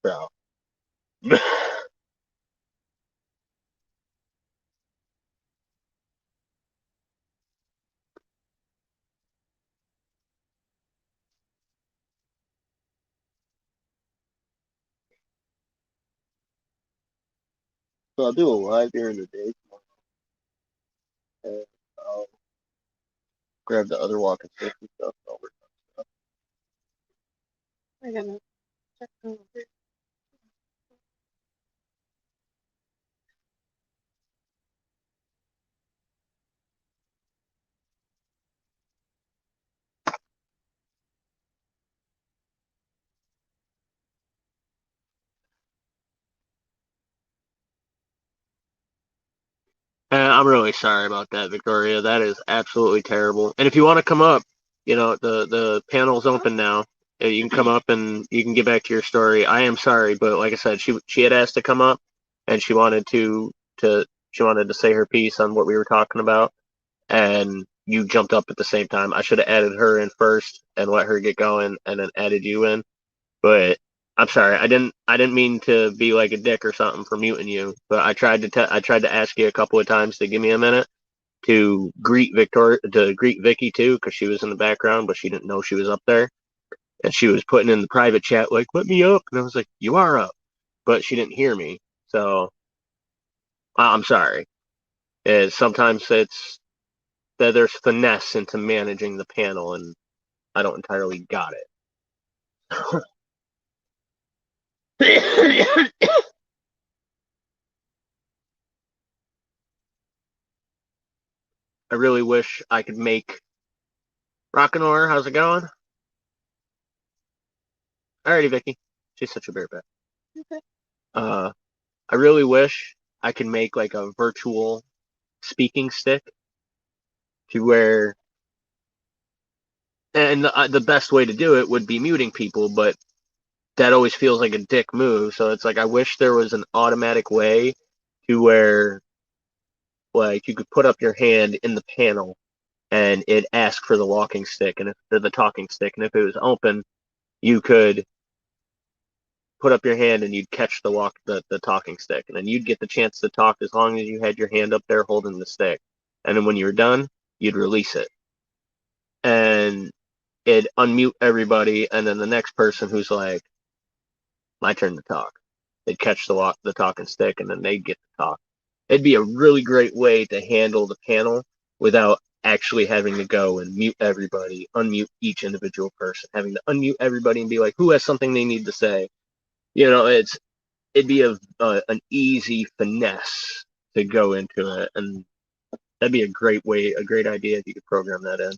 Bro. So I'll do a live during the day tomorrow, and I'll grab the other walking sticks and stuff. And I'll work on stuff. I gotta check over here. I'm really sorry about that, Victoria. That is absolutely terrible. And if you want to come up, the panel's open now. You can come up and you can get back to your story. I am sorry, but like I said, she had asked to come up, and she wanted to say her piece on what we were talking about, and you jumped up at the same time. I should have added her in first and let her get going, and then added you in. But I'm sorry, I didn't mean to be like a dick or something for muting you. But I tried to ask you a couple of times to give me a minute to greet Vicky too, because she was in the background, but she didn't know she was up there, and she was putting in the private chat like, "Let me up," and I was like, "You are up," but she didn't hear me, so I'm sorry. Sometimes it's that there's finesse into managing the panel, and I don't entirely got it. I really wish I could make Rockinor. How's it going? Alrighty, Vicky. She's such a bear bat. Okay. I really wish I could make like a virtual speaking stick to where, and the best way to do it would be muting people, but that always feels like a dick move. So it's like I wish there was an automatic way to where, like, you could put up your hand in the panel and it asked for the walking stick and the talking stick, and if it was open, you could put up your hand and you'd catch the talking stick, and then you'd get the chance to talk as long as you had your hand up there holding the stick, and then when you were done, you'd release it, and it'd unmute everybody, and then the next person who's like, my turn to talk, they'd catch the talking stick, and then they'd get to talk. It'd be a really great way to handle the panel without actually having to go and mute everybody, unmute each individual person, having to unmute everybody and be like, who has something they need to say. It's it'd be an easy finesse to go into it, and that'd be a great idea if you could program that in.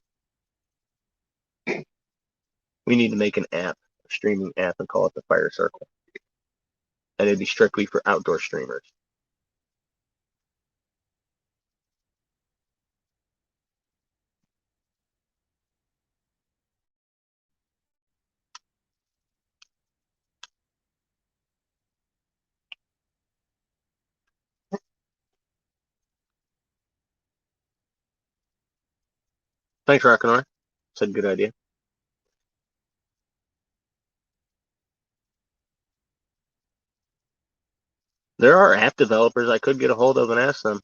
We need to make an app, a streaming app, and call it the Fire Circle, and it'd be strictly for outdoor streamers. Thanks, Rockinor. It's a good idea. There are app developers I could get a hold of and ask them.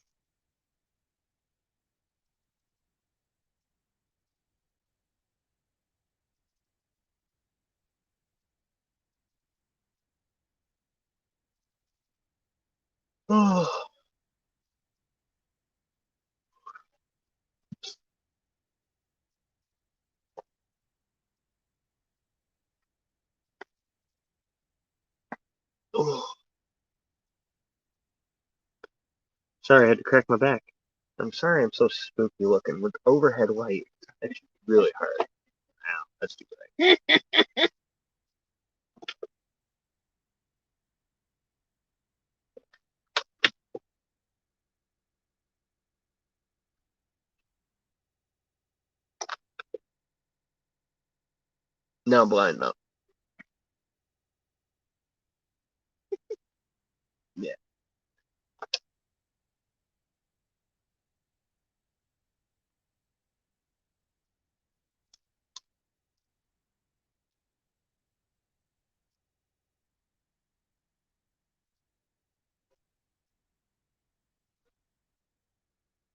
Oh. Oh. Sorry, I had to crack my back. I'm sorry I'm so spooky looking. With overhead light, it's actually really hard. Ow, that's too bad. Now I'm blind now. Yeah.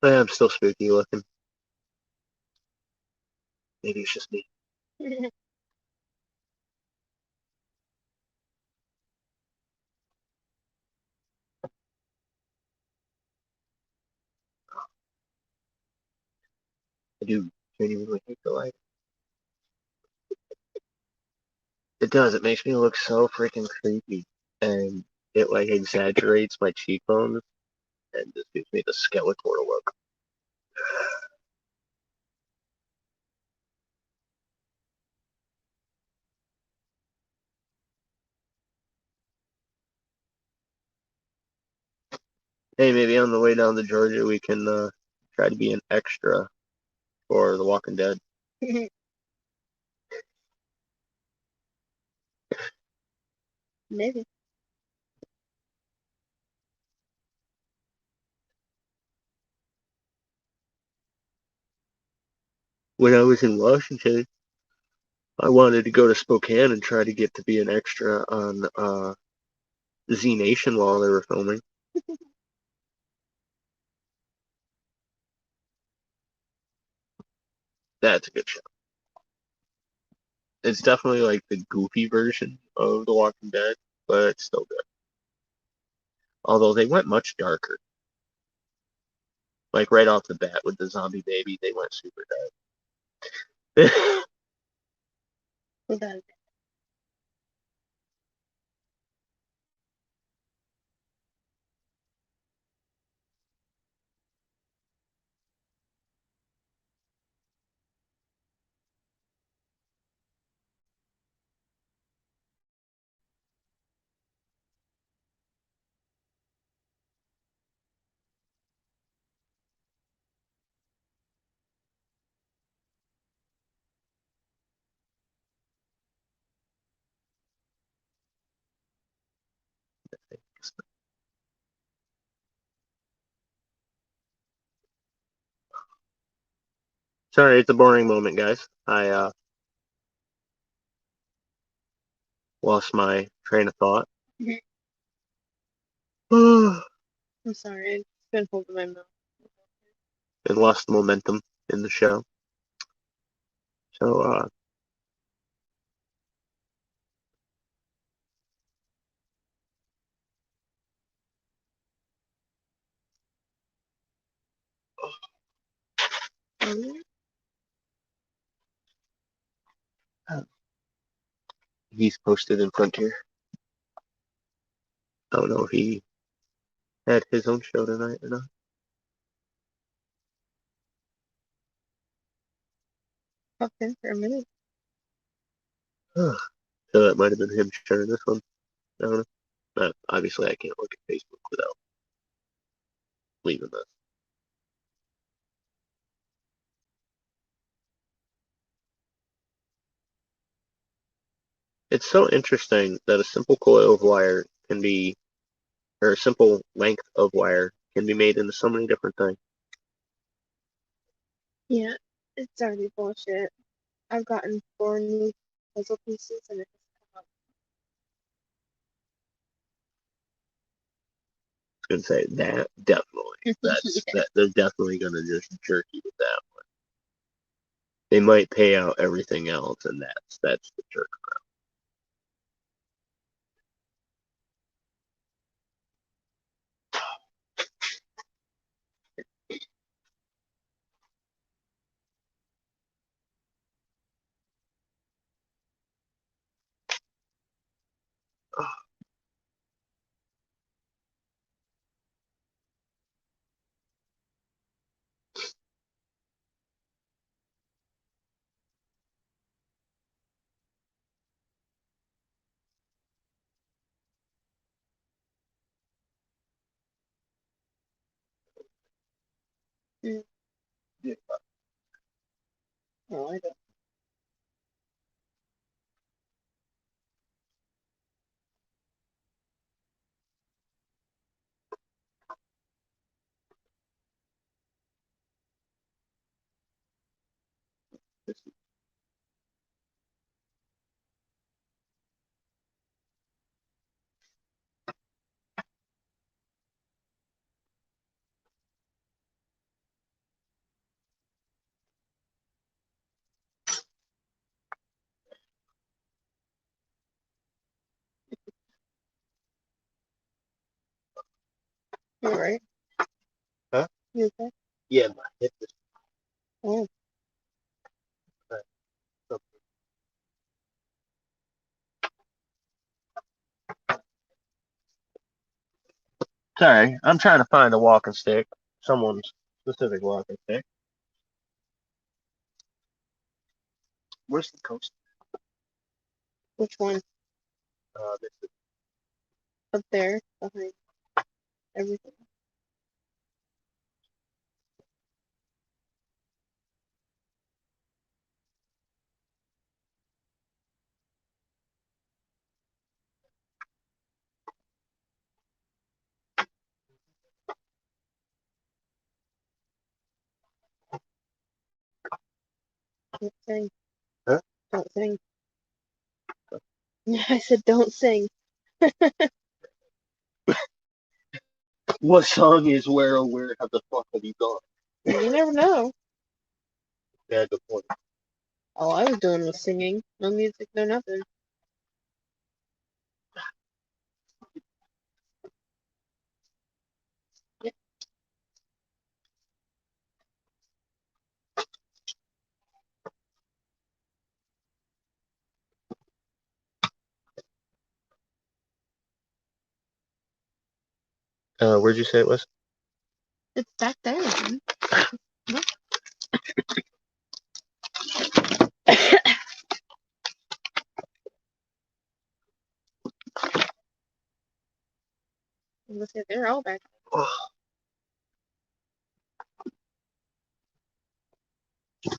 I'm still spooky looking. Maybe it's just me. I do genuinely hate the light. It does. It makes me look so freaking creepy, and it like exaggerates my cheekbones, and just gives me the Skeletor look. Hey, maybe on the way down to Georgia, we can try to be an extra for The Walking Dead. Maybe. When I was in Washington, I wanted to go to Spokane and try to get to be an extra on Z Nation while they were filming. That's a good show. It's definitely like the goofy version of The Walking Dead, but it's still good. Although they went much darker. Like right off the bat with the zombie baby, they went super dark. Who does? Sorry, it's a boring moment, guys. I lost my train of thought. And I'm sorry. It's been holding my mouth. lost the momentum in the show. So, he's posted in Frontier. I don't know if he had his own show tonight or not. Popped in for a minute. So that might have been him sharing this one. I don't know. Obviously, I can't look at Facebook without leaving this. It's so interesting that a simple coil of wire can be, or a simple length of wire can be made into so many different things. Yeah, it's already bullshit. I've gotten 4 new puzzle pieces and it's come up. I was gonna say that definitely. That's Yeah. that they're definitely gonna just jerk you with that one. They might pay out everything else, and that's the jerk. Mm. Oh, I don't. You're right. Huh? You okay? Yeah, my hip is Oh, so- Sorry, I'm trying to find a walking stick. Someone's specific walking stick. Where's the coast? which one? This is Up there behind everything. Don't sing. Huh? Don't sing. Yeah, I said don't sing. what song is where oh where have the fuck have you gone? You never know. Yeah, good point. All I was doing was singing. No music, no nothing. Yeah. Where'd you say it was? It's back there. Man. Let's say they're all back.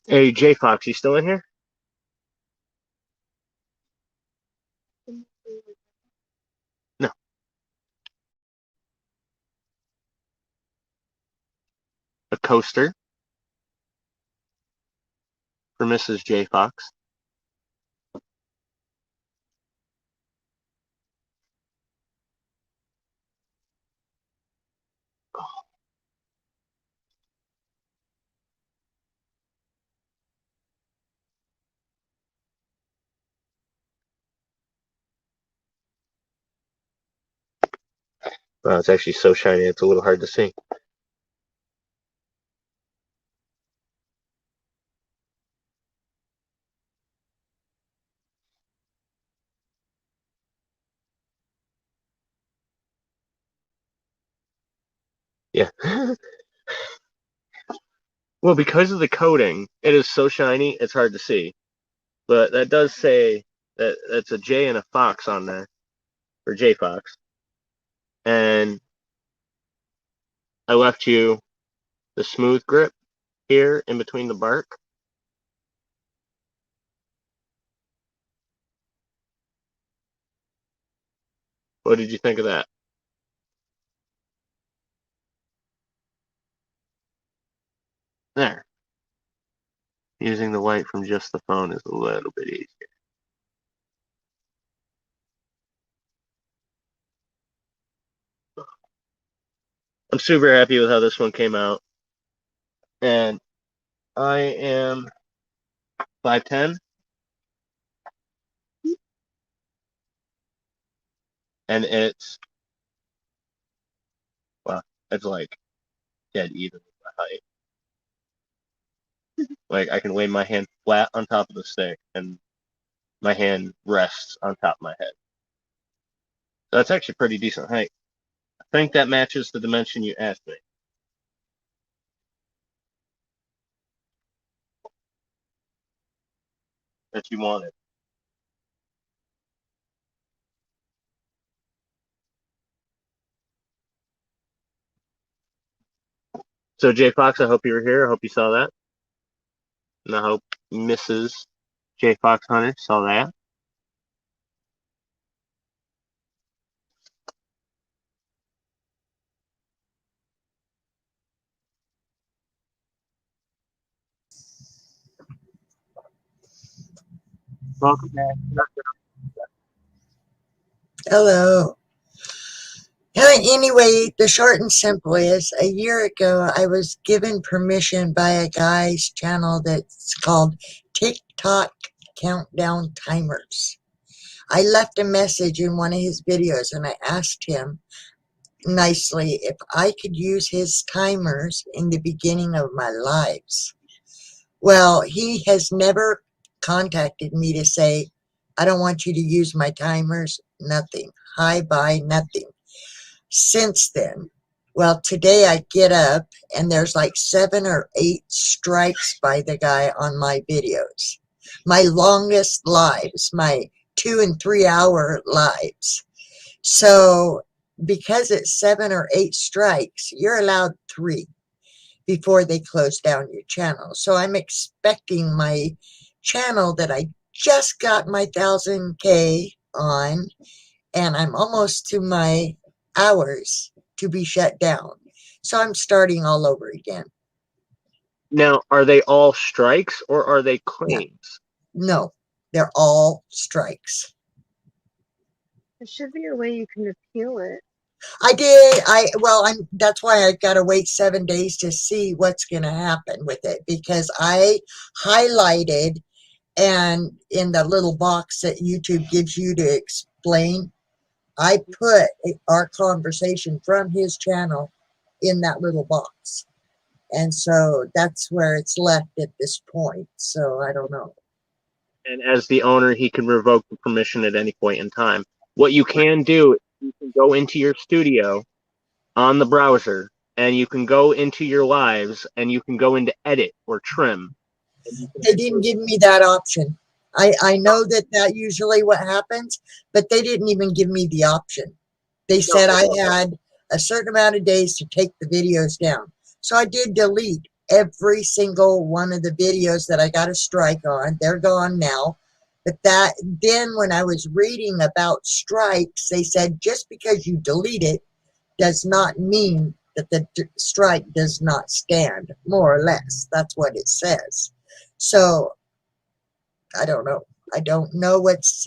Hey, J Fox, you still in here? No. A coaster for Mrs. J Fox. Wow, it's actually so shiny, it's a little hard to see. Yeah. Well, because of the coating, it is so shiny, it's hard to see. But that does say that that's a J and a Fox on there, or J Fox. And I left you the smooth grip here in between the bark. What did you think of that? There. Using the light from just the phone is a little bit easier. I'm super happy with how this one came out. And I am 5'10", and it's, well, it's like dead even with my height. Like, I can lay my hand flat on top of the stick, and my hand rests on top of my head. So that's actually pretty decent height. I think that matches the dimension you asked me. That you wanted. So, J Fox, I hope you were here. I hope you saw that. And I hope Mrs. J Fox Hunter saw that. Welcome back. Hello. Anyway, the short and simple is a year ago, I was given permission by a guy's channel that's called TikTok Countdown Timers. I left a message in one of his videos and I asked him nicely if I could use his timers in the beginning of my lives. Well, he has never contacted me to say, I don't want you to use my timers, nothing. Hi, bye, nothing. Since then, well, today I get up and there's like 7 or 8 strikes by the guy on my videos. My longest lives, my 2 and 3 hour lives. So because it's 7 or 8 strikes, you're allowed 3 before they close down your channel. So I'm expecting my channel that I just got my 1000K on, and I'm almost to my hours to be shut down. So I'm starting all over again. Now, are they all strikes or are they claims? No, they're all strikes. There should be a way you can appeal it. I did. That's why I got to wait 7 days to see what's going to happen with it, because I highlighted, and in the little box that YouTube gives you to explain, I put our conversation from his channel in that little box. And so that's where it's left at this point. So I don't know. And as the owner, he can revoke the permission at any point in time. What you can do, you can go into your studio on the browser, and you can go into your lives, and you can go into edit or trim. They didn't give me that option. I know that usually what happens, but they didn't even give me the option. They said I had a certain amount of days to take the videos down. So I did delete every single one of the videos that I got a strike on. They're gone now. But then when I was reading about strikes, they said just because you delete it does not mean that the strike does not stand, more or less. That's what it says. So I don't know. I don't know it's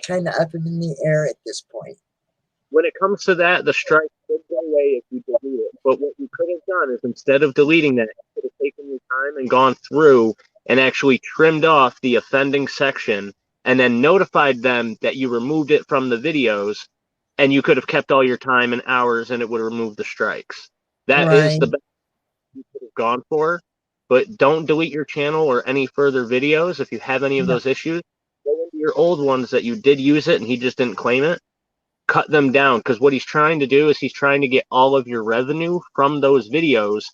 kind of up in the air at this point. When it comes to that, the strike could go away if you delete it. But what you could have done is, instead of deleting that, you could have taken your time and gone through and actually trimmed off the offending section and then notified them that you removed it from the videos, and you could have kept all your time and hours, and it would remove the strikes. That is the best you could have gone for. But don't delete your channel or any further videos if you have any of those issues. Go into your old ones that you did use it and he just didn't claim it, cut them down, because what he's trying to do is he's trying to get all of your revenue from those videos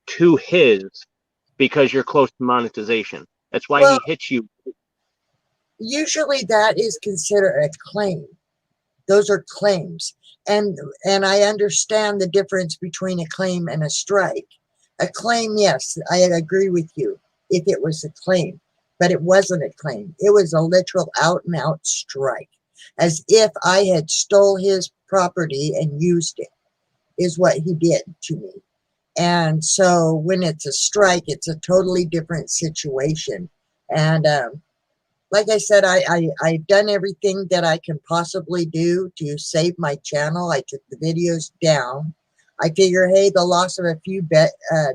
to his, because you're close to monetization. That's why Well, he hits you. usually that is considered a claim. Those are claims. And I understand the difference between a claim and a strike. A claim, yes, I agree with you if it was a claim, but it wasn't a claim. It was a literal out and out strike, as if I had stole his property and used it, is what he did to me. And so when it's a strike, it's a totally different situation. And like I said, I've done everything that I can possibly do to save my channel. I took the videos down. I figure, hey, the loss of a few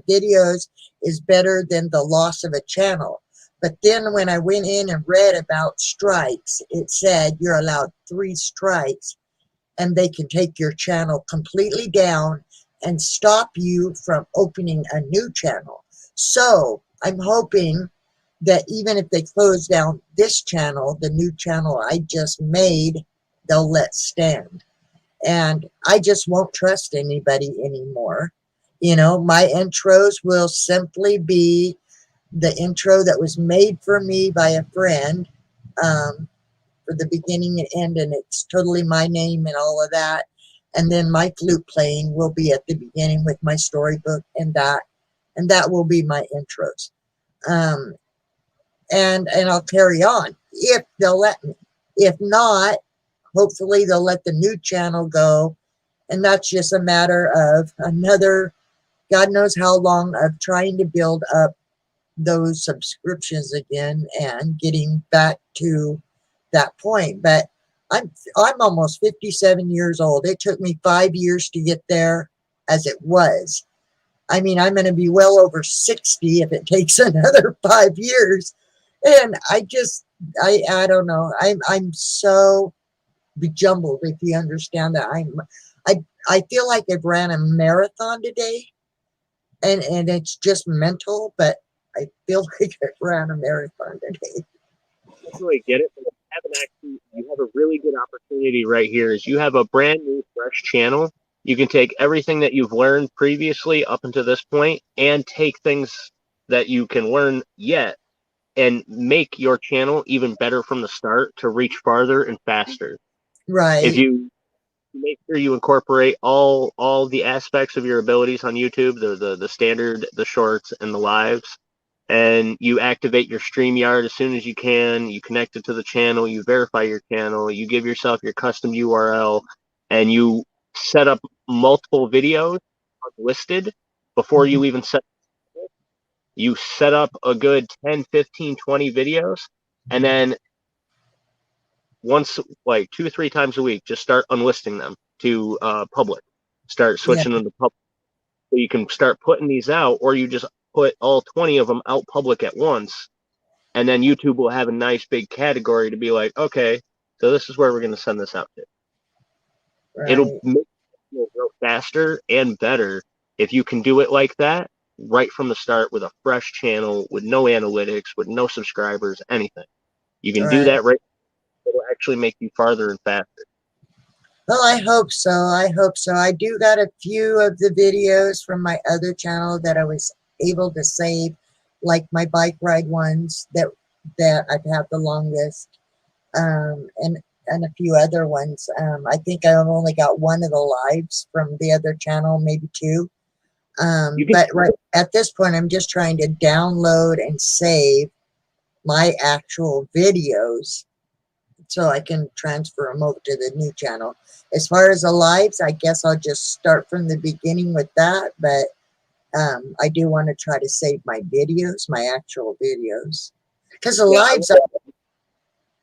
videos is better than the loss of a channel. But then when I went in and read about strikes, it said you're allowed 3 strikes and they can take your channel completely down and stop you from opening a new channel. So I'm hoping that even if they close down this channel, the new channel I just made, they'll let stand. And I just won't trust anybody anymore. You know, my intros will simply be the intro that was made for me by a friend, for the beginning and end, and it's totally my name and all of that. And then my flute playing will be at the beginning with my storybook and that will be my intros. And I'll carry on if they'll let me. If not, hopefully they'll let the new channel go, and that's just a matter of another God knows how long of trying to build up those subscriptions again and getting back to that point. But I'm almost 57 years old. It took me 5 years to get there as it was. I mean, I'm going to be well over 60 if it takes another 5 years. And I don't know. I'm so bejumbled, if you understand that. I feel like I've ran a marathon today, and it's just mental, but I feel like I ran a marathon today. I really get it. But you have a really good opportunity right here. Is you have a brand new, fresh channel. You can take everything that you've learned previously up until this point, and take things that you can learn yet, and make your channel even better from the start to reach farther and faster. Right. If you make sure you incorporate all the aspects of your abilities on YouTube, the standard, the shorts, and the lives, and you activate your StreamYard as soon as you can, you connect it to the channel, you verify your channel, you give yourself your custom URL, and you set up multiple videos listed before you even set. You set up a good 10, 15, 20 videos, and then once, like 2 or 3 times a week, just start unlisting them to public. Start switching them to public. So you can start putting these out, or you just put all 20 of them out public at once, and then YouTube will have a nice big category to be like, okay, so this is where we're going to send this out to. Right. It'll make it grow faster and better if you can do it like that right from the start, with a fresh channel, with no analytics, with no subscribers, anything. You can do that right. It'll actually make you farther and faster. Well, I hope so. I hope so. I do got a few of the videos from my other channel that I was able to save, like my bike ride ones that I've had the longest, and a few other ones. I think I've only got one of the lives from the other channel, maybe 2. But right at this point, I'm just trying to download and save my actual videos so I can transfer them over to the new channel. As far as the lives, I guess I'll just start from the beginning with that. But I do want to try to save my videos, my actual videos, because the lives are,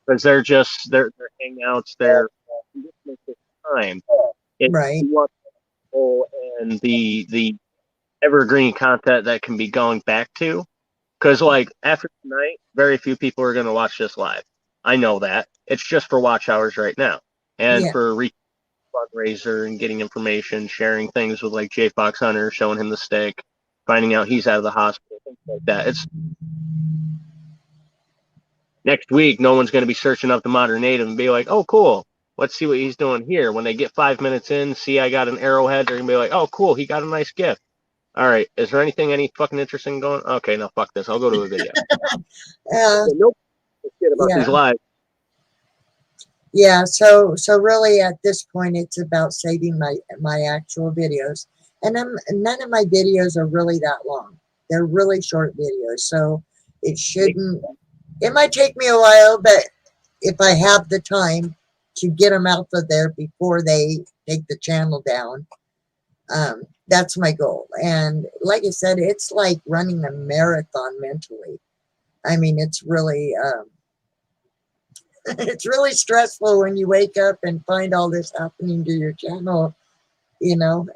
because they're hangouts, they're time. right. You want and the evergreen content that can be going back to, because like after tonight, very few people are going to watch this live. I know that. It's just for watch hours right now, and for fundraiser and getting information, sharing things with like J Fox Hunter, showing him the stick, finding out he's out of the hospital, things like that. It's next week. No one's going to be searching up the Modern Native and be like, "Oh, cool. let's see what he's doing here. When they get 5 minutes in, see I got an arrowhead, they're gonna be like, oh, cool, he got a nice gift. All right, is there any fucking interesting going? Okay, no, fuck this. I'll go to a video. Nope. Shit about Yeah. these lives. Yeah, so really at this point it's about saving my actual videos. And none of my videos are really that long. They're really short videos, so it might take me a while, but if I have the time to get them out of there before they take the channel down, that's my goal. And like I said, it's like running a marathon mentally. I mean, it's really it's really stressful when you wake up and find all this happening to your channel, you know.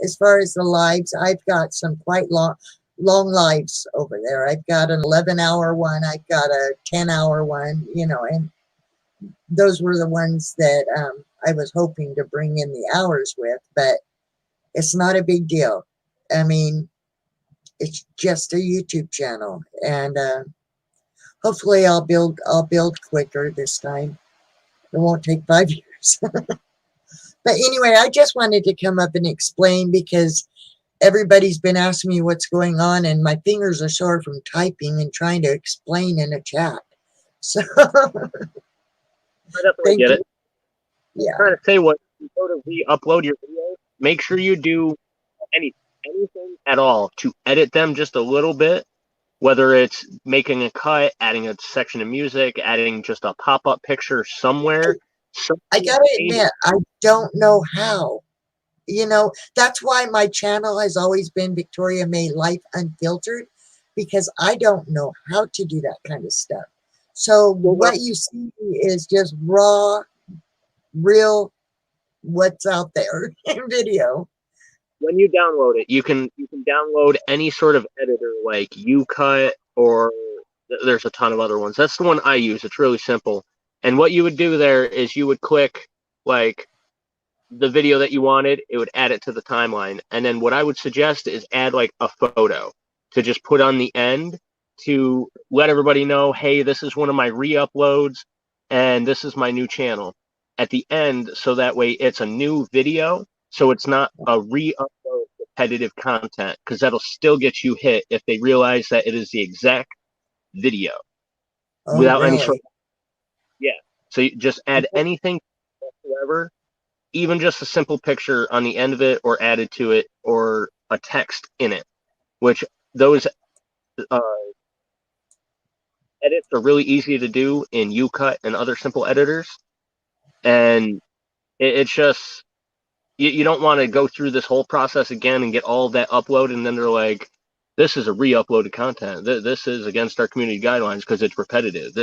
As far as the lives, I've got some quite long lives over there. I've got an 11-hour one, I've got a 10-hour one, you know, and those were the ones that I was hoping to bring in the hours with, but it's not a big deal. I mean, it's just a YouTube channel, and hopefully I'll build quicker this time. It won't take 5 years. But anyway, I just wanted to come up and explain because everybody's been asking me what's going on, and my fingers are sore from typing and trying to explain in a chat. So I definitely get it. Yeah. I'm trying to say, what you go to re-upload your videos, make sure you do anything at all to edit them just a little bit, whether it's making a cut, adding a section of music, adding just a pop-up picture somewhere. I gotta admit, I don't know how. You know, that's why my channel has always been Victoria May Life Unfiltered, because I don't know how to do that kind of stuff. So what you see is just raw, real, what's out there in video. When you download it, you can download any sort of editor like UCut, or there's a ton of other ones. That's the one I use. It's really simple. And what you would do there is you would click like the video that you wanted, it would add it to the timeline. And then what I would suggest is add like a photo to just put on the end to let everybody know, hey, this is one of my re-uploads and this is my new channel at the end. So that way it's a new video. So it's not a re-upload repetitive content, because that'll still get you hit if they realize that it is the exact video without any sort of, yeah. So you just add anything whatsoever, even just a simple picture on the end of it or added to it, or a text in it, which those edits are really easy to do in UCut and other simple editors. And it's just, you don't want to go through this whole process again and get all of that upload, and then they're like, this is a re-uploaded content. This is against our community guidelines because it's repetitive.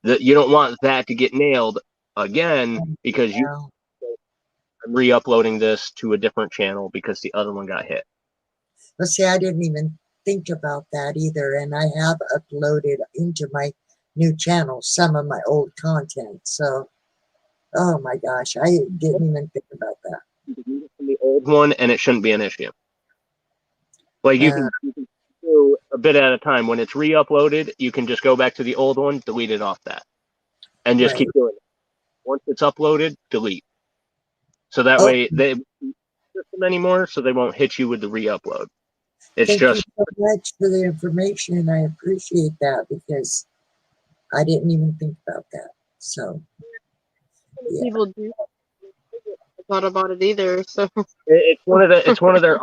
You don't want that to get nailed again because I'm re-uploading this to a different channel because the other one got hit. Well, see, I didn't even think about that either, and I have uploaded into my new channel some of my old content. So, oh my gosh, I didn't even think about that. From the old one, and it shouldn't be an issue. Like you can do a bit at a time. When it's re-uploaded, you can just go back to the old one, delete it off that, and just keep doing it. Once it's uploaded, delete. So that way they don't system anymore, so they won't hit you with the re-upload. It's Thank just you so much for the information. I appreciate that because I didn't even think about that. So people do thought about it either. So it's one of their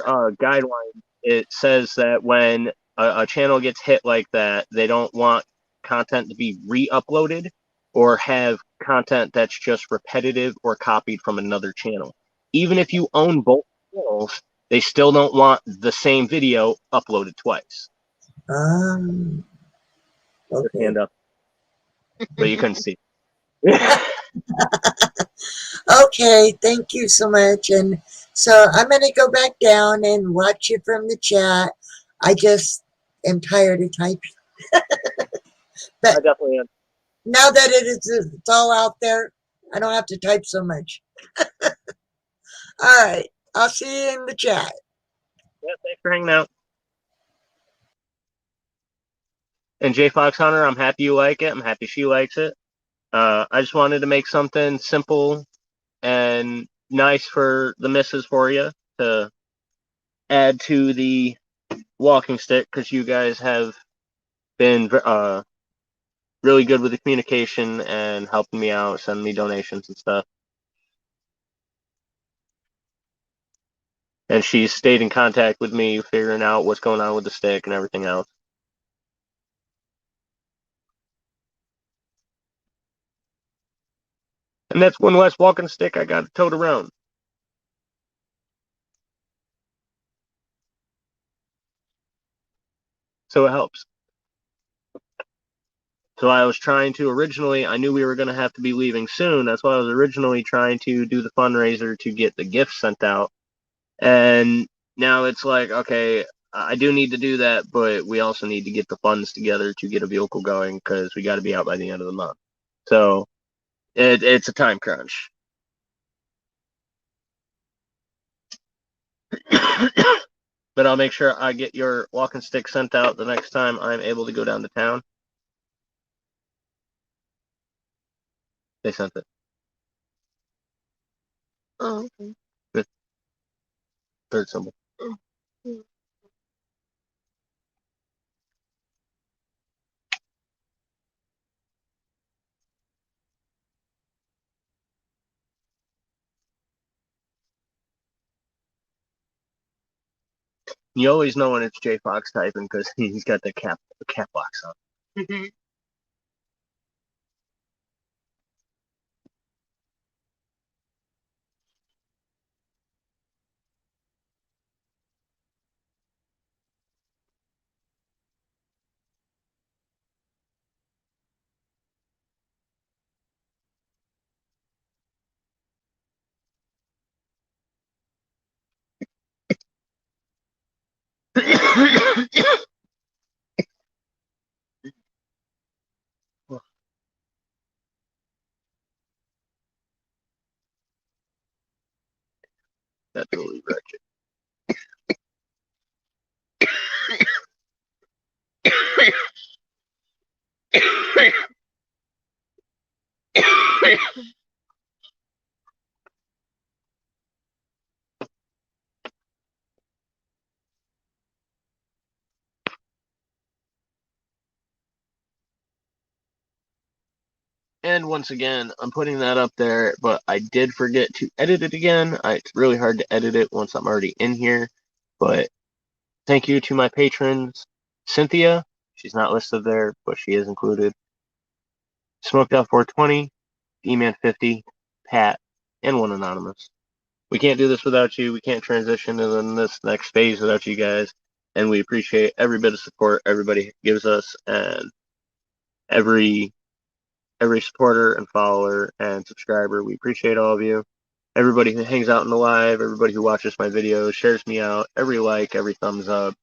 guidelines. It says that when a channel gets hit like that, they don't want content to be re-uploaded or have content that's just repetitive or copied from another channel. Even if you own both channels, they still don't want the same video uploaded twice. Okay. Hand up, but you couldn't see. Okay, thank you so much. And so I'm going to go back down and watch you from the chat. I just am tired of typing. But I definitely am. Now that it's all out there, I don't have to type so much. All right, I'll see you in the chat. Yeah, thanks for hanging out. And J Fox Hunter, I'm happy you like it. I'm happy she likes it. I just wanted to make something simple and nice for the missus for you to add to the walking stick, because you guys have been really good with the communication and helping me out, sending me donations and stuff. And she's stayed in contact with me, figuring out what's going on with the stick and everything else. And that's one less walking stick I got to tote around. So it helps. So I was trying to originally, I knew we were going to have to be leaving soon. That's why I was originally trying to do the fundraiser to get the gifts sent out. And now it's like, okay, I do need to do that, but we also need to get the funds together to get a vehicle going, because we got to be out by the end of the month. So it's a time crunch. But I'll make sure I get your walking stick sent out the next time I'm able to go down to town. They sent it. Oh, okay. The third symbol. Mm. You always know when it's J Fox typing, because he's got the cap locks on. That's totally wretched. And once again, I'm putting that up there, but I did forget to edit it again. It's really hard to edit it once I'm already in here. But thank you to my patrons. Cynthia, she's not listed there, but she is included. Smoked Out 420, D-Man 50, Pat, and one anonymous. We can't do this without you. We can't transition to this next phase without you guys. And we appreciate every bit of support everybody gives us, and every supporter and follower and subscriber. We appreciate all of you. Everybody who hangs out in the live, everybody who watches my videos, shares me out, every like, every thumbs up,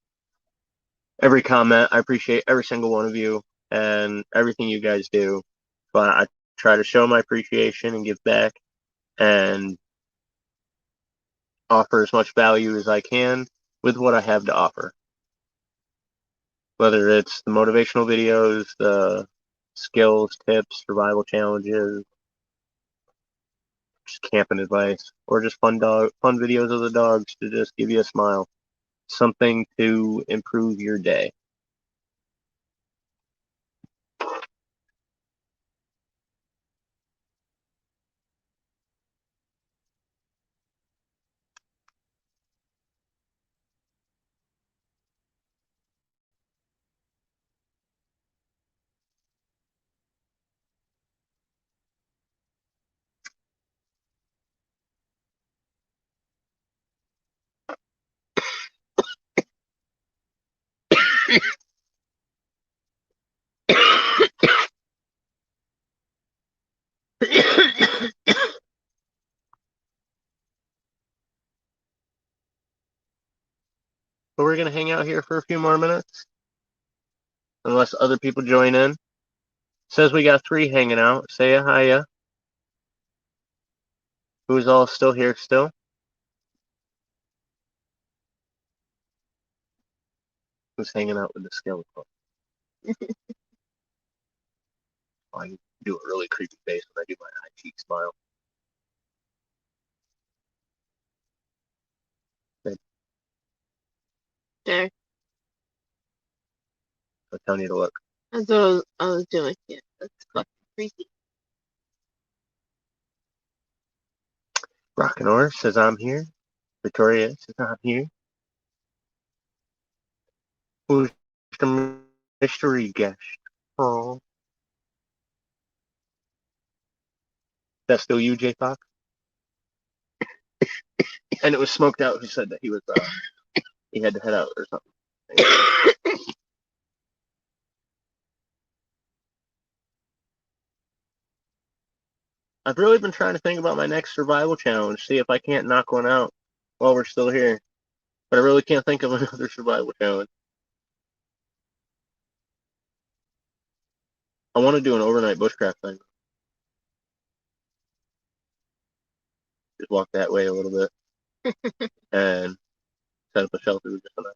every comment. I appreciate every single one of you and everything you guys do. But I try to show my appreciation and give back and offer as much value as I can with what I have to offer. Whether it's the motivational videos, the skills, tips, survival challenges, just camping advice, or just fun videos of the dogs to just give you a smile. Something to improve your day. But we're going to hang out here for a few more minutes, unless other people join in. Says we got 3 hanging out. Say a hiya. Who's all still here still? Who's hanging out with the skeleton? Do a really creepy face when I do my high cheek smile. There. I'm telling you to look. That's what I was doing. Yeah, that's fucking creepy. Rockinor says I'm here. Victoria says I'm here. Who's the mystery guest? Oh, that's still you, J Fox? And it was Smoked Out who said that he was he had to head out or something. I've really been trying to think about my next survival challenge, see if I can't knock one out while we're still here. But I really can't think of another survival challenge. I want to do an overnight bushcraft thing. Just walk that way a little bit and set up a shelter just enough.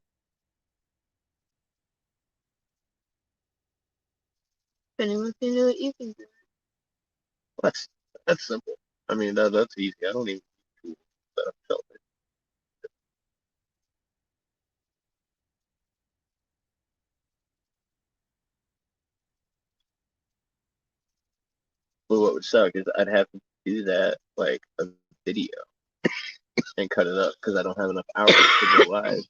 If anyone can do it, you can do it. That's simple. I mean, that's easy. I don't even need tools to set up a shelter. But what would suck is I'd have to do that like a video and cut it up because I don't have enough hours to go live.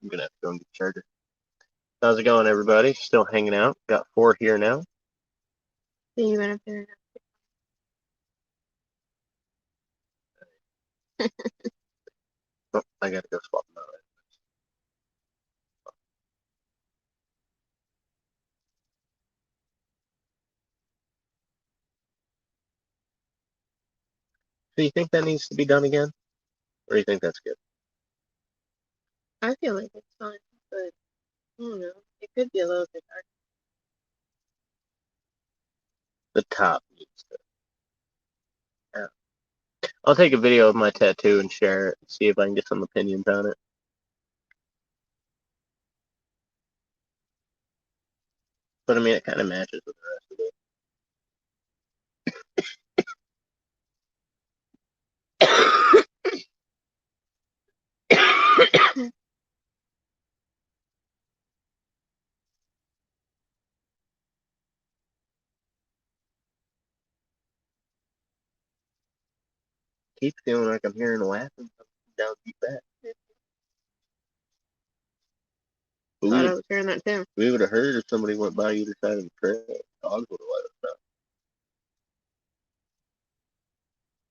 I'm gonna have to go and get the charger. How's it going, everybody? Still hanging out. Got 4 here now. So you went up there. Oh, I gotta go swap them out. Do you think that needs to be done again? Or do you think that's good? I feel like it's fine, but I don't know. It could be a little bit dark. The top needs to. Yeah. I'll take a video of my tattoo and share it, see if I can get some opinions on it. But I mean, it kind of matches with the rest of it. Keep feeling like I'm hearing laughing down deep back. Thought I was hearing that too. We would have heard if somebody went by either side of the trail. Dogs would have let us know.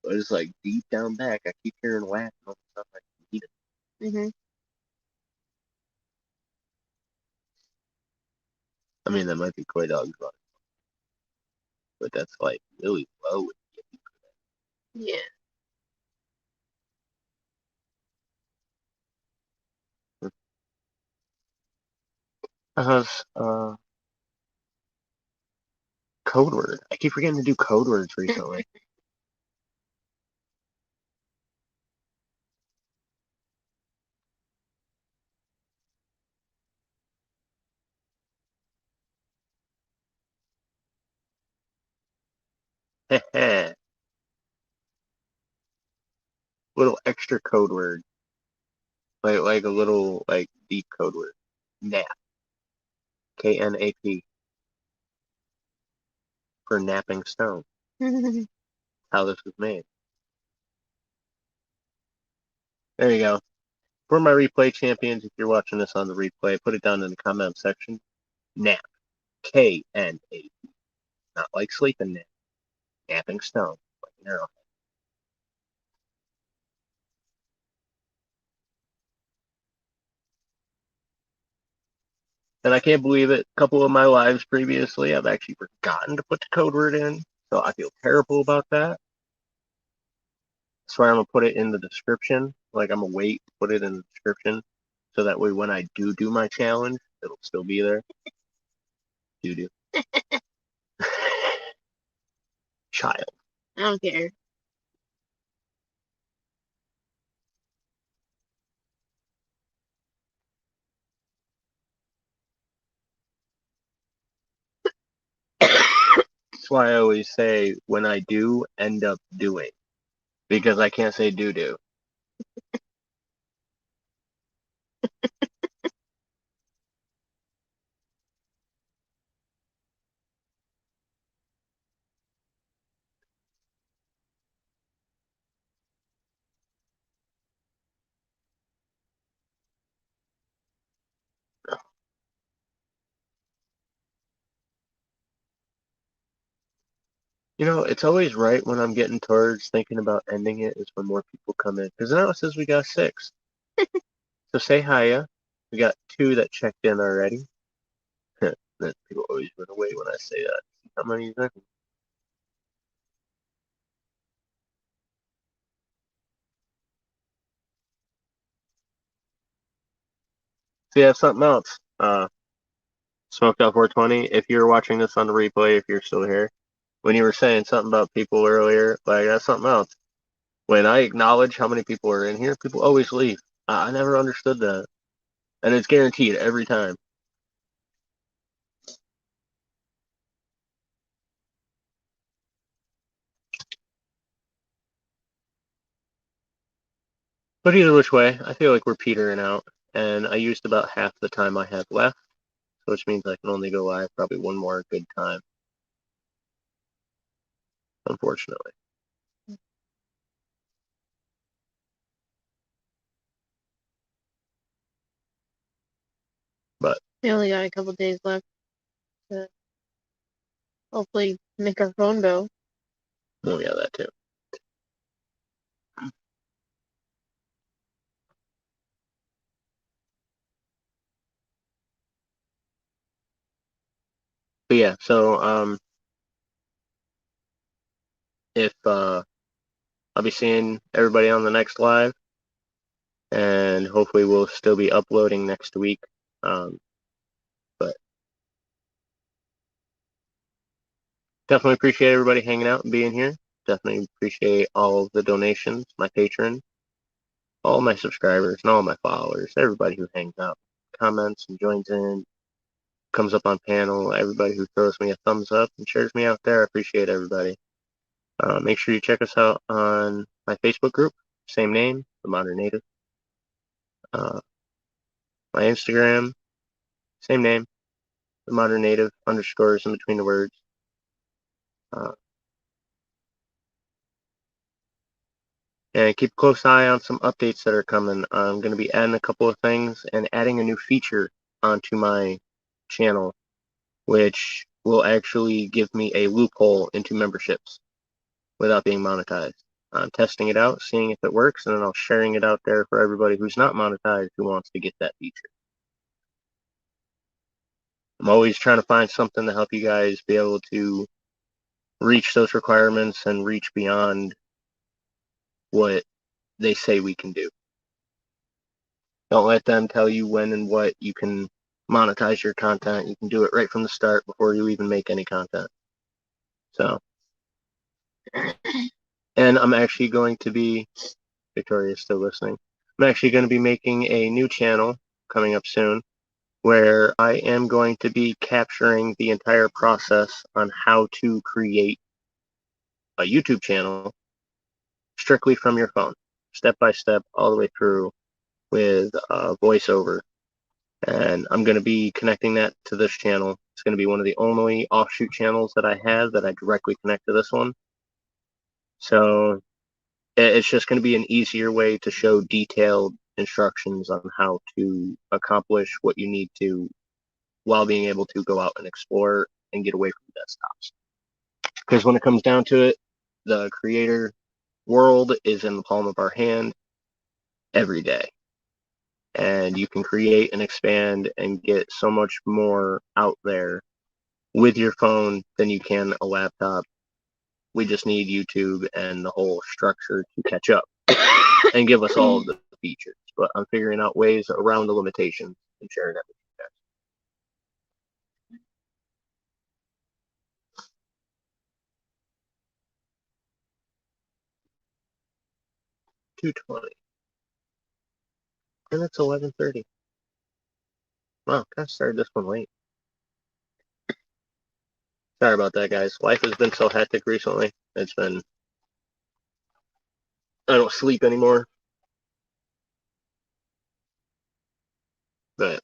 But it's like deep down back, I keep hearing laughing all the time. I can eat it. Mm-hmm. I mean, that might be koi dogs running, but that's like really low. Yeah. How's code word? I keep forgetting to do code words recently. Little extra code word, like a little like deep code word. Nap. KNAP for napping stone. How this was made. There you go. For my replay champions, if you're watching this on the replay, put it down in the comment section. Nap. KNAP. Not like sleeping nap. Napping stone. Like an arrow. And I can't believe it. A couple of my lives previously, I've actually forgotten to put the code word in. So I feel terrible about that. That's why I'm going to put it in the description. Like, I'm going to wait to put it in the description. So that way, when I do my challenge, it'll still be there. Do. Child. I don't care. That's why I always say when I do end up doing, because I can't say do. You know, it's always right when I'm getting towards thinking about ending it is when more people come in. Because now it says we got 6. So say hiya. We got 2 that checked in already. Then people always run away when I say that. How many is that? See, that's something else. Smoked Out 420. If you're watching this on the replay, if you're still here, when you were saying something about people earlier, like that's something else. When I acknowledge how many people are in here, people always leave. I never understood that. And it's guaranteed every time. But either which way, I feel like we're petering out. And I used about half the time I have left, which means I can only go live probably one more good time. Unfortunately. But We only got a couple days left to hopefully make our phone bill. oh yeah, that too. But yeah, so if I'll be seeing everybody on the next live, and hopefully we'll still be uploading next week. But definitely appreciate everybody hanging out and being here. Definitely appreciate all of the donations, my patrons, all my subscribers, and all my followers, everybody who hangs out, comments and joins in, comes up on panel, everybody who throws me a thumbs up and shares me out there. I appreciate everybody. Make sure you check us out on my Facebook group, same name, The Modern Native. My Instagram, same name, The Modern Native, underscores in between the words. And keep a close eye on some updates that are coming. I'm going to be adding a couple of things and adding a new feature onto my channel, which will actually give me a loophole into memberships without being monetized. I'm testing it out, seeing if it works, and then I'll sharing it out there for everybody who's not monetized who wants to get that feature. I'm always trying to find something to help you guys be able to reach those requirements and reach beyond what they say we can do. Don't let them tell you when and what you can monetize your content. You can do it right from the start before you even make any content. So, and I'm actually going to be, Victoria's still listening, I'm actually going to be making a new channel coming up soon where I am going to be capturing the entire process on how to create a YouTube channel strictly from your phone, step by step, all the way through with voiceover. And I'm going to be connecting that to this channel. It's going to be one of the only offshoot channels that I have that I directly connect to this one. So it's just going to be an easier way to show detailed instructions on how to accomplish what you need to while being able to go out and explore and get away from desktops. Because when it comes down to it, the creator world is in the palm of our hand every day. And you can create and expand and get so much more out there with your phone than you can a laptop. We just need YouTube and the whole structure to catch up and give us all of the features. But I'm figuring out ways around the limitations and sharing that with you guys. 2:20. And it's 11:30. Wow, kind of started this one late. Sorry about that, guys. Life has been so hectic recently. It's been... I don't sleep anymore. But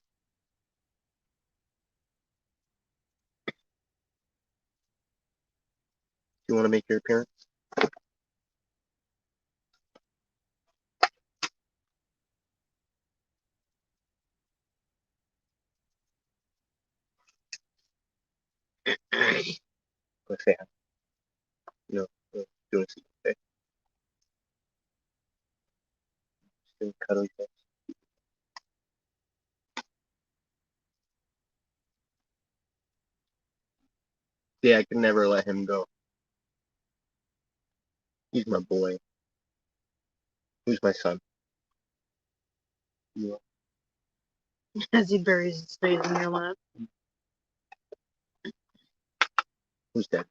you want to make your appearance? Go say hi. No, doing a secret thing. Just doing cuddly things. Yeah, I can never let him go. He's my boy. Who's my son? You. As he buries his face in your lap. Who's dad?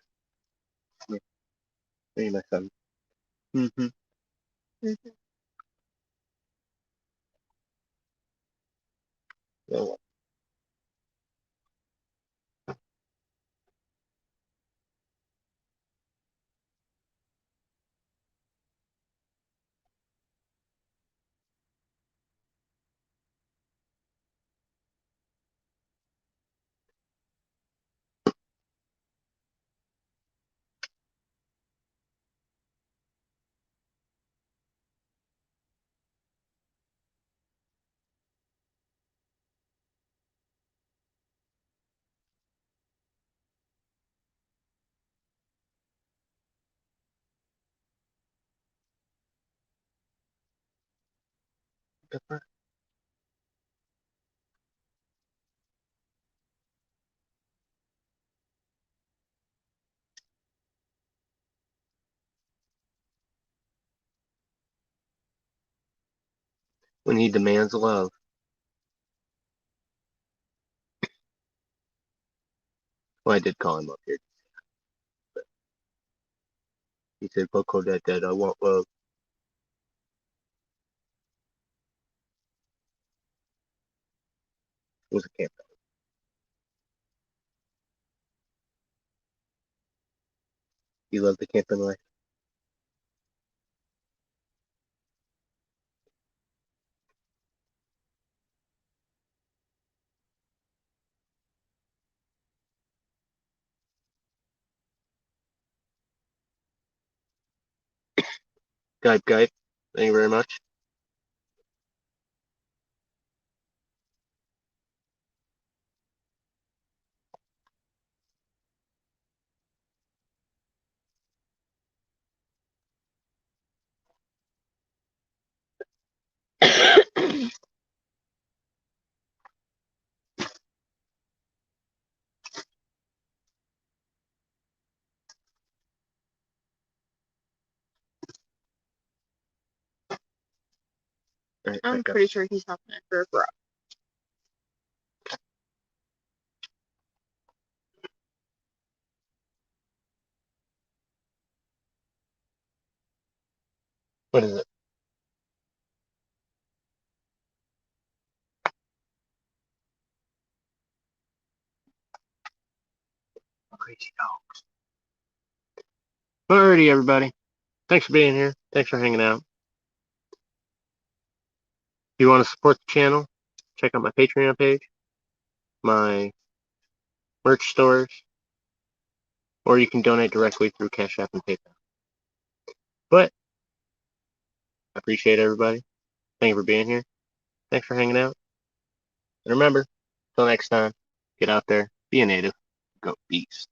Me. Me, my son. Mm-hmm. Mm-hmm. Oh, Pepper. When he demands love. Well, I did call him up here. But he said, Poco, Dad, I want love. It was a camp. You love the camping life? Guide. Thank you very much. All right, I'm pretty sure he's helping it for a bro. What is it? Crazy dog. Alrighty, everybody. Thanks for being here. Thanks for hanging out. If you want to support the channel, check out my Patreon page, my merch stores, or you can donate directly through Cash App and PayPal. But I appreciate everybody. Thank you for being here. Thanks for hanging out. And remember, till next time, get out there, be a native, go beast.